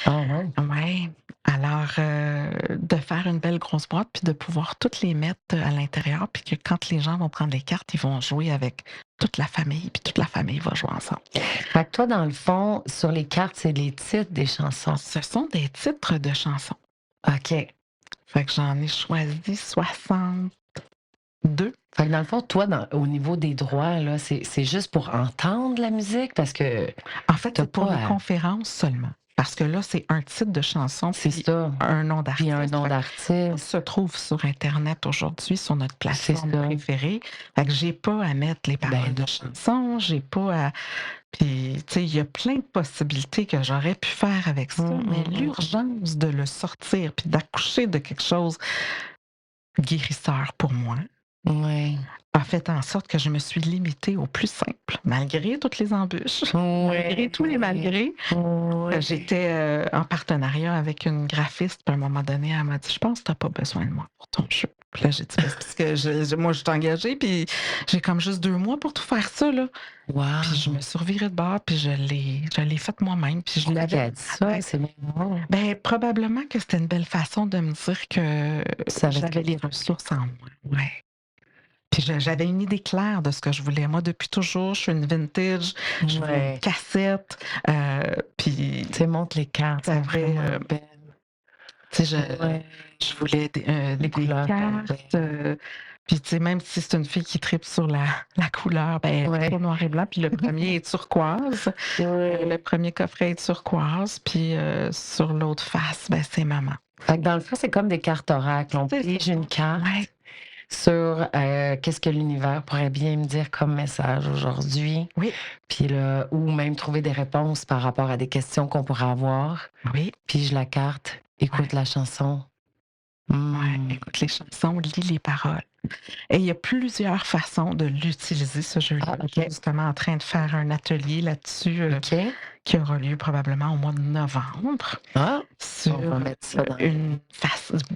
Ouais. Alors, de faire une belle grosse boîte, puis de pouvoir toutes les mettre à l'intérieur, puis que quand les gens vont prendre les cartes, ils vont jouer avec toute la famille, puis toute la famille va jouer ensemble. Fait que toi, dans le fond, sur les cartes, c'est les titres des chansons. Ce sont des titres de chansons. OK. Fait que j'en ai choisi 62. Fait que dans le fond, toi, au niveau des droits, là, c'est juste pour entendre la musique? Parce que en fait, c'est pour les conférences seulement. Parce que là, c'est un titre de chanson, c'est ça. Un nom d'artiste. Puis un nom d'artiste. Se trouve sur Internet aujourd'hui, sur notre plateforme préférée. Fait que j'ai pas à mettre les paroles de chansons, j'ai pas à... Puis, tu sais, il y a plein de possibilités que j'aurais pu faire avec ça, mais l'urgence de le sortir puis d'accoucher de quelque chose guérisseur pour moi a fait en sorte que je me suis limitée au plus simple, malgré toutes les embûches, malgré tous les malgrés. J'étais en partenariat avec une graphiste, puis à un moment donné, elle m'a dit, « Je pense que tu n'as pas besoin de moi pour ton jeu. » Puis là, j'ai dit: «Ben, c'est parce que moi, je suis engagée, puis j'ai comme juste 2 mois pour tout faire ça, là». Puis je Wow! me suis revirée de bord, puis je l'ai faite moi-même, puis je Pourquoi l'avais qu'elle a dans dit la ça? tête. C'est bien drôle. Ben, probablement que c'était une belle façon de me dire que Tu savais ce que j'avais les tu voulais. ressources en moi. Ouais. Puis j'avais une idée claire de ce que je voulais. Moi, depuis toujours, je suis une vintage, je veux une Ouais. cassette, puis Tu sais, montre les cartes, sont j'avais, vraiment belles. tu sais, je Ouais, je voulais les des couleurs sont cartes, belles. puis tu sais, même si c'est une fille qui tripe sur la couleur, ben, elle est Ouais. plutôt noir et blanc, puis le premier est turquoise, le Ouais. premier coffret est turquoise, puis sur l'autre face, ben, c'est maman. Fait que dans le fond, c'est comme des cartes oracles. On C'est ça. pige une Ouais, carte sur, qu'est-ce que l'univers pourrait bien me dire comme message aujourd'hui, oui, puis là ou même trouver des réponses par rapport à des questions qu'on pourrait avoir. oui, Pige la carte, ouais, écoute la chanson. ouais. Mmh. Écoute les chansons, lis les paroles. Et il y a plusieurs façons de l'utiliser, ce jeu-là. Ah, Je suis OK. justement en train de faire un atelier là-dessus, OK. qui aura lieu probablement au mois de novembre, Ah! On sur va mettre ça dans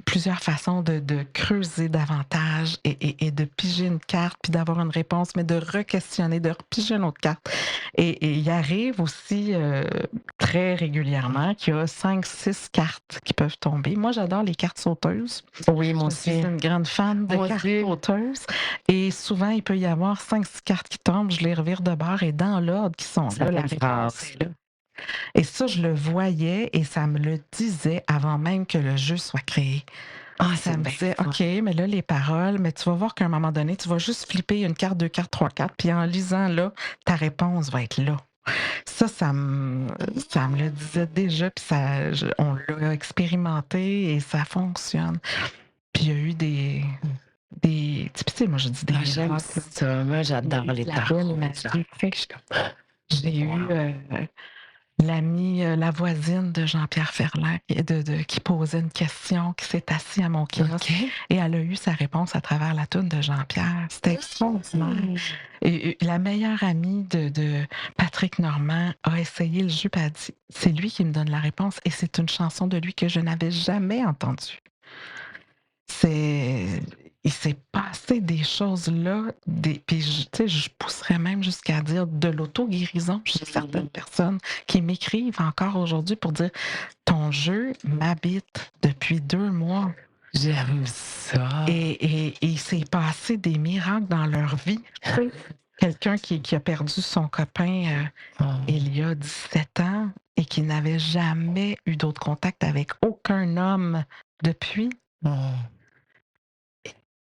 plusieurs façons de creuser davantage et de piger une carte, puis d'avoir une réponse, mais de re-questionner, de repiger une autre carte. Et il arrive aussi, très régulièrement qu'il y a 5, 6 cartes qui peuvent tomber. Moi, j'adore les cartes sauteuses. oui, moi Je suis aussi. une grande fan de Moi cartes aussi. sauteuses et souvent, il peut y avoir 5, 6 cartes qui tombent, je les revire de bord et dans l'ordre qui sont Ça là, fait la une réponse phrase. est là. Et ça, je le voyais et ça me le disait avant même que le jeu soit créé. Ah, Ça c'est me bien disait: fun. «OK, mais là, les paroles, mais tu vas voir qu'à un moment donné, tu vas juste flipper une carte, 2 cartes, 3 cartes, puis en lisant là, ta réponse va être là». Ça me le disait déjà, puis on l'a expérimenté et ça fonctionne. Puis il y a eu tu sais, moi je dis des Ah, j'aime miracles, là. ça. Moi, Il y a j'adore eu les de la belle tarots. magie. Tu sais, Je suis comme j'ai eu, wow. l'amie, la voisine de Jean-Pierre Ferland qui posait une question, qui s'est assise à mon kiosque OK. et elle a eu sa réponse à travers la toune de Jean-Pierre. C'était extraordinaire. Mmh. Et la meilleure amie de Patrick Normand a essayé le jeu, puis elle a dit: «C'est lui qui me donne la réponse» et c'est une chanson de lui que je n'avais jamais entendue. C'est Il s'est passé des choses là, puis tu sais, je pousserais même jusqu'à dire de l'auto-guérison chez certaines Mmh. personnes qui m'écrivent encore aujourd'hui pour dire: «Ton jeu m'habite depuis 2 mois» J'aime ça. et il s'est passé des miracles dans leur vie. Tu sais, quelqu'un qui a perdu son copain, Oh. il y a 17 ans et qui n'avait jamais eu d'autre contact avec aucun homme depuis. Oh.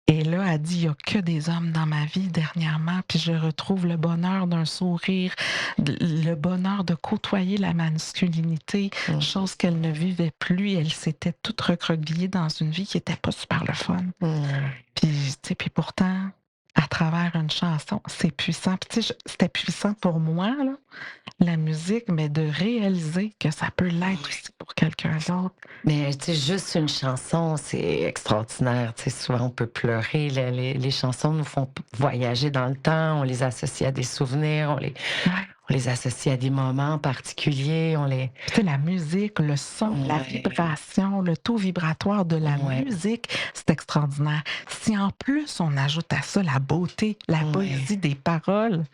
Et là, elle dit: «Il y a que des hommes dans ma vie dernièrement, puis je retrouve le bonheur d'un sourire, le bonheur de côtoyer la masculinité», Mmh. chose qu'elle ne vivait plus. Elle s'était toute recroquevillée dans une vie qui était pas super le fun. Mmh. Puis, tu sais, puis pourtant, à travers une chanson, c'est puissant. Puis tu sais, c'était puissant pour moi, là, la musique, mais de réaliser que ça peut l'être aussi pour quelqu'un d'autre. Mais tu sais, juste une chanson, c'est extraordinaire. Tu sais, souvent, on peut pleurer. Les chansons nous font voyager dans le temps. On les associe à des souvenirs. Ouais. On les associe à des moments particuliers. On les... Tu sais, la musique, le son, la Ouais. vibration, le taux vibratoire de la Ouais. musique, c'est extraordinaire. Si en plus on ajoute à ça la beauté, la Ouais. poésie des paroles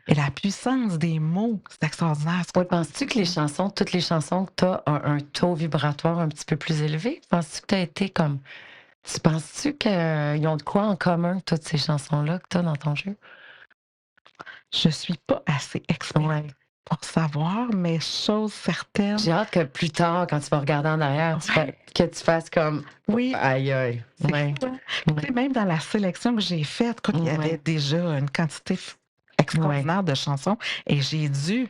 et la puissance des mots, c'est extraordinaire. Ouais, penses-tu que toutes les chansons que tu as ont un taux vibratoire un petit peu plus élevé? Penses-tu que tu as été comme... Tu penses-tu qu'ils ont de quoi en commun, toutes ces chansons-là que tu as dans ton jeu? Je suis pas assez experte Ouais. pour savoir, mais chose certaine, J'ai hâte que plus tard, quand tu vas regarder en arrière, ouais, que tu fasses comme oui, aïe aïe. c'est Ouais. fou, hein. Tu Ouais. sais, même dans la sélection que j'ai faite, écoute, il y avait Ouais. déjà une quantité Ouais. extraordinaire de chansons et j'ai dû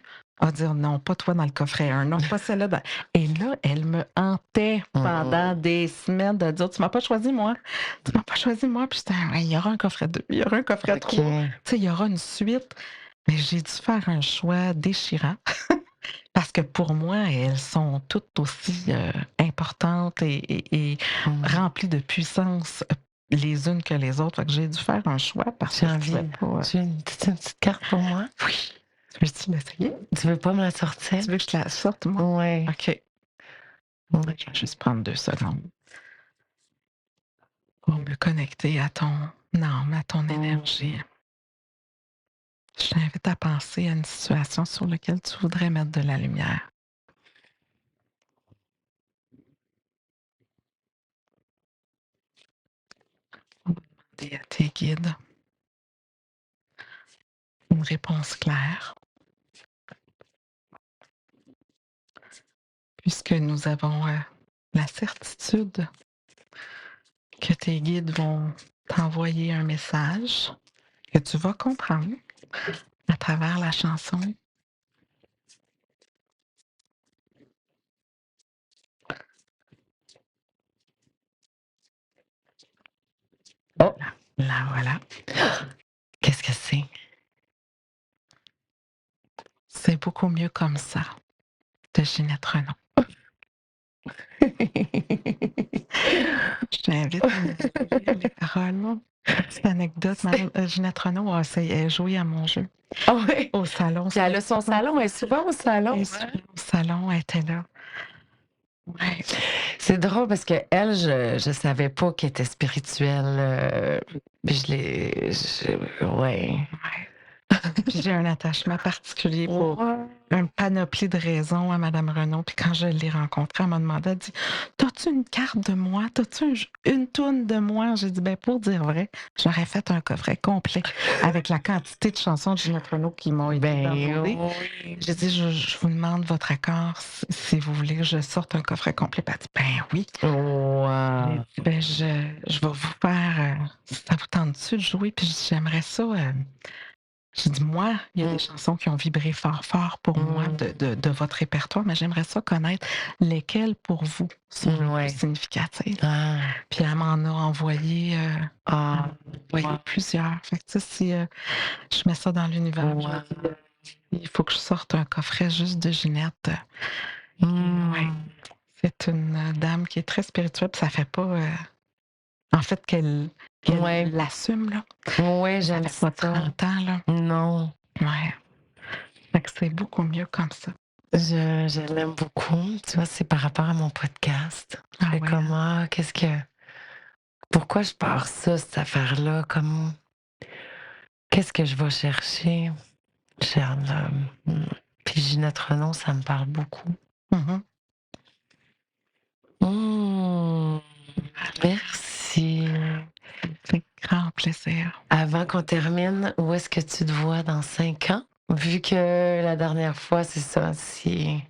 dire: «Non, pas toi dans le coffret 1, non, pas celle-là dans» et là, elle me hantait pendant des semaines de dire: «Tu m'as pas choisi moi, tu m'as pas choisi moi», puis j'étais: «Ouais, il y aura un coffret 2, il y aura un coffret 3, tu OK. sais, il y aura une suite». Mais j'ai dû faire un choix déchirant parce que pour moi, elles sont toutes aussi, importantes et Mmh. remplies de puissance, les unes que les autres. Fait que j'ai dû faire un choix parce J'ai que je envie. pouvais pas, Tu veux une petite carte pour moi? oui. Veux-tu l'essayer? Tu veux pas me la sortir? Tu veux que je te la sorte, moi? Ouais. OK. Ouais. Je vais juste prendre 2 secondes. pour me connecter à ton âme, à ton énergie. Je t'invite à penser à une situation sur laquelle tu voudrais mettre de la lumière. On va demander à tes guides une réponse claire, puisque nous avons la certitude que tes guides vont t'envoyer un message que tu vas comprendre à travers la chanson. Oh, Là, voilà. qu'est-ce que c'est? C'est beaucoup mieux comme ça, de Ginette Renaud. Je t'invite à lire les paroles. Petite anecdote, Ginette Renaud a joué à mon jeu Ah oui. au salon. Puis elle a son salon, elle est souvent au salon. Elle est souvent au salon, elle était là. Ouais. C'est drôle parce que elle, je savais pas qu'elle était spirituelle. Puis ouais. Puis j'ai un attachement particulier pour une panoplie de raisons à Madame Renaud. Puis quand je l'ai rencontrée, elle m'a demandé, elle dit, t'as-tu une carte de moi? T'as-tu une toune de moi? J'ai dit, ben pour dire vrai, j'aurais fait un coffret complet avec la quantité de chansons de Ginette Renaud qui m'ont été downloadées. Oui. J'ai dit, je vous demande votre accord si vous voulez que je sorte un coffret complet. Puis elle dit, ben oui. Wow. J'ai dit, ben je vais vous faire, ça vous tente-tu de jouer? Puis j'aimerais ça. J'ai dit, moi, il y a des chansons qui ont vibré fort, fort pour moi de votre répertoire, mais j'aimerais ça connaître lesquelles pour vous sont les plus significatives. Ah. Puis elle m'en a envoyé, plusieurs. Fait que tu sais, si je mets ça dans l'univers, je me dis, il faut que je sorte un coffret juste de Ginette. Ouais. C'est une dame qui est très spirituelle, puis ça fait pas... en fait, qu'elle l'assume, là. Oui, j'aime ça. Fait pas 30 ans, là. Non. Ouais. Fait que c'est beaucoup mieux comme ça. Je l'aime beaucoup. Tu vois, c'est par rapport à mon podcast. Ah ouais. Comment, pourquoi je pars ça, cette affaire-là? Qu'est-ce que je vais chercher? Puis Ginette Renaud, ça me parle beaucoup. Merci. C'est grand plaisir. Avant qu'on termine, où est-ce que tu te vois dans 5 ans? Vu que la dernière fois, c'est ça, c'est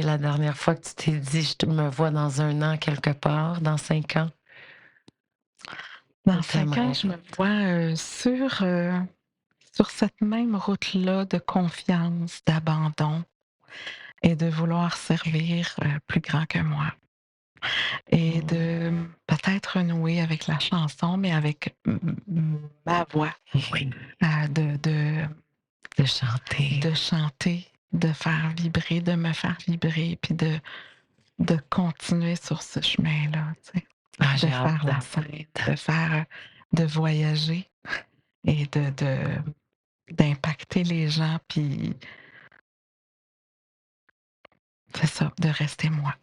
la dernière fois que tu t'es dit, je me vois dans 1 an quelque part, dans 5 ans. Dans 5 ans, je me vois sur cette même route-là de confiance, d'abandon et de vouloir servir plus grand que moi. Et de peut-être renouer avec la chanson, mais avec ma voix. Oui. De chanter. De chanter, de faire vibrer, de me faire vibrer, puis de continuer sur ce chemin-là, tu sais. De faire la scène, de voyager et d'impacter les gens, puis c'est ça, de rester moi.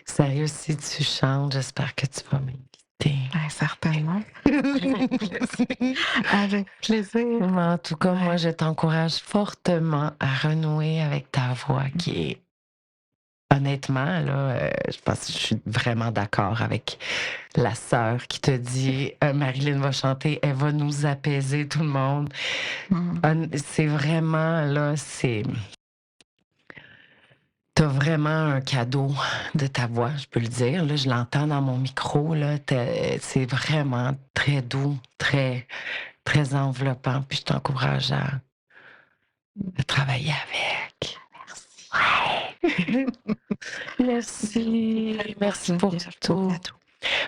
Sérieux, si tu chantes, j'espère que tu vas m'inviter. Certainement. Avec plaisir. En tout cas, moi, je t'encourage fortement à renouer avec ta voix qui est, honnêtement, là, je pense que je suis vraiment d'accord avec la sœur qui te dit Marilyn va chanter, elle va nous apaiser tout le monde. C'est vraiment, là, t'as vraiment un cadeau de ta voix, je peux le dire. Là, je l'entends dans mon micro. Là, c'est vraiment très doux, très, très enveloppant. Puis je t'encourage à travailler avec. Merci. Merci. Merci pour tout.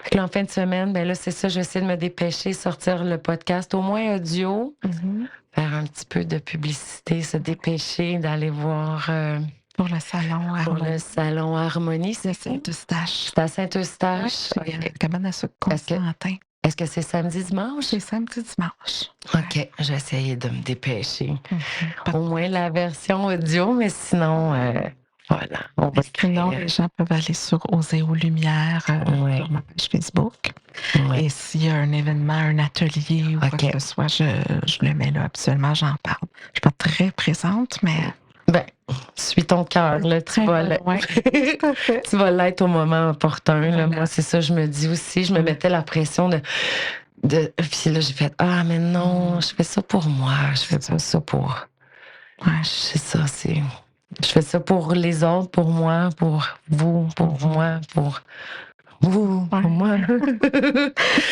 Puis là, en fin de semaine, ben là, c'est ça, j'essaie de me dépêcher, sortir le podcast, au moins audio, faire un petit peu de publicité, se dépêcher d'aller voir... Pour le salon Harmonie. Pour le salon Harmonie, c'est Saint-Eustache. C'est à Saint-Eustache. Oui, cabane à sucre Constantin. Est-ce que c'est samedi, dimanche? C'est samedi, dimanche. OK, je vais essayer de me dépêcher. Au moins la version audio, mais sinon, Voilà, on va Sinon, créer. les gens peuvent aller sur Oser aux Lumières Oui, sur ma page Facebook. oui. Et s'il y a un événement, un atelier ou quoi OK. que ce soit, je le mets là, absolument, j'en parle. Je ne suis pas très présente, mais Ben, suis ton cœur, là, très loin. Tout à fait. tu vas l'être au moment opportun, là. Voilà. Moi, c'est ça, je me dis aussi, je me mettais la pression puis là, j'ai fait: «Ah, mais non, je fais ça pour moi, je fais pas ça pour» Ouais. c'est ça, je fais ça pour les autres, pour moi, pour vous, pour moi, pour vous, Ouais. pour moi.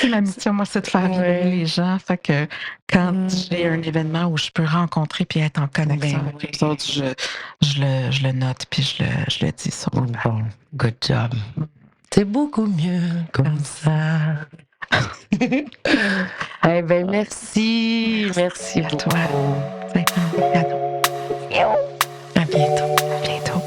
C'est ma mission, moi, c'est de faire vibrer Ouais. les gens. Fait que quand Mmh. j'ai un événement où je peux rencontrer puis être en connexion Ben avec les oui. autres, je le note puis je le dis sur mon page. Bon, good job. C'est beaucoup mieux comme ça. Eh ben, merci. Merci À toi. beaucoup. Ça a été un beau cadeau. À bientôt. À bientôt.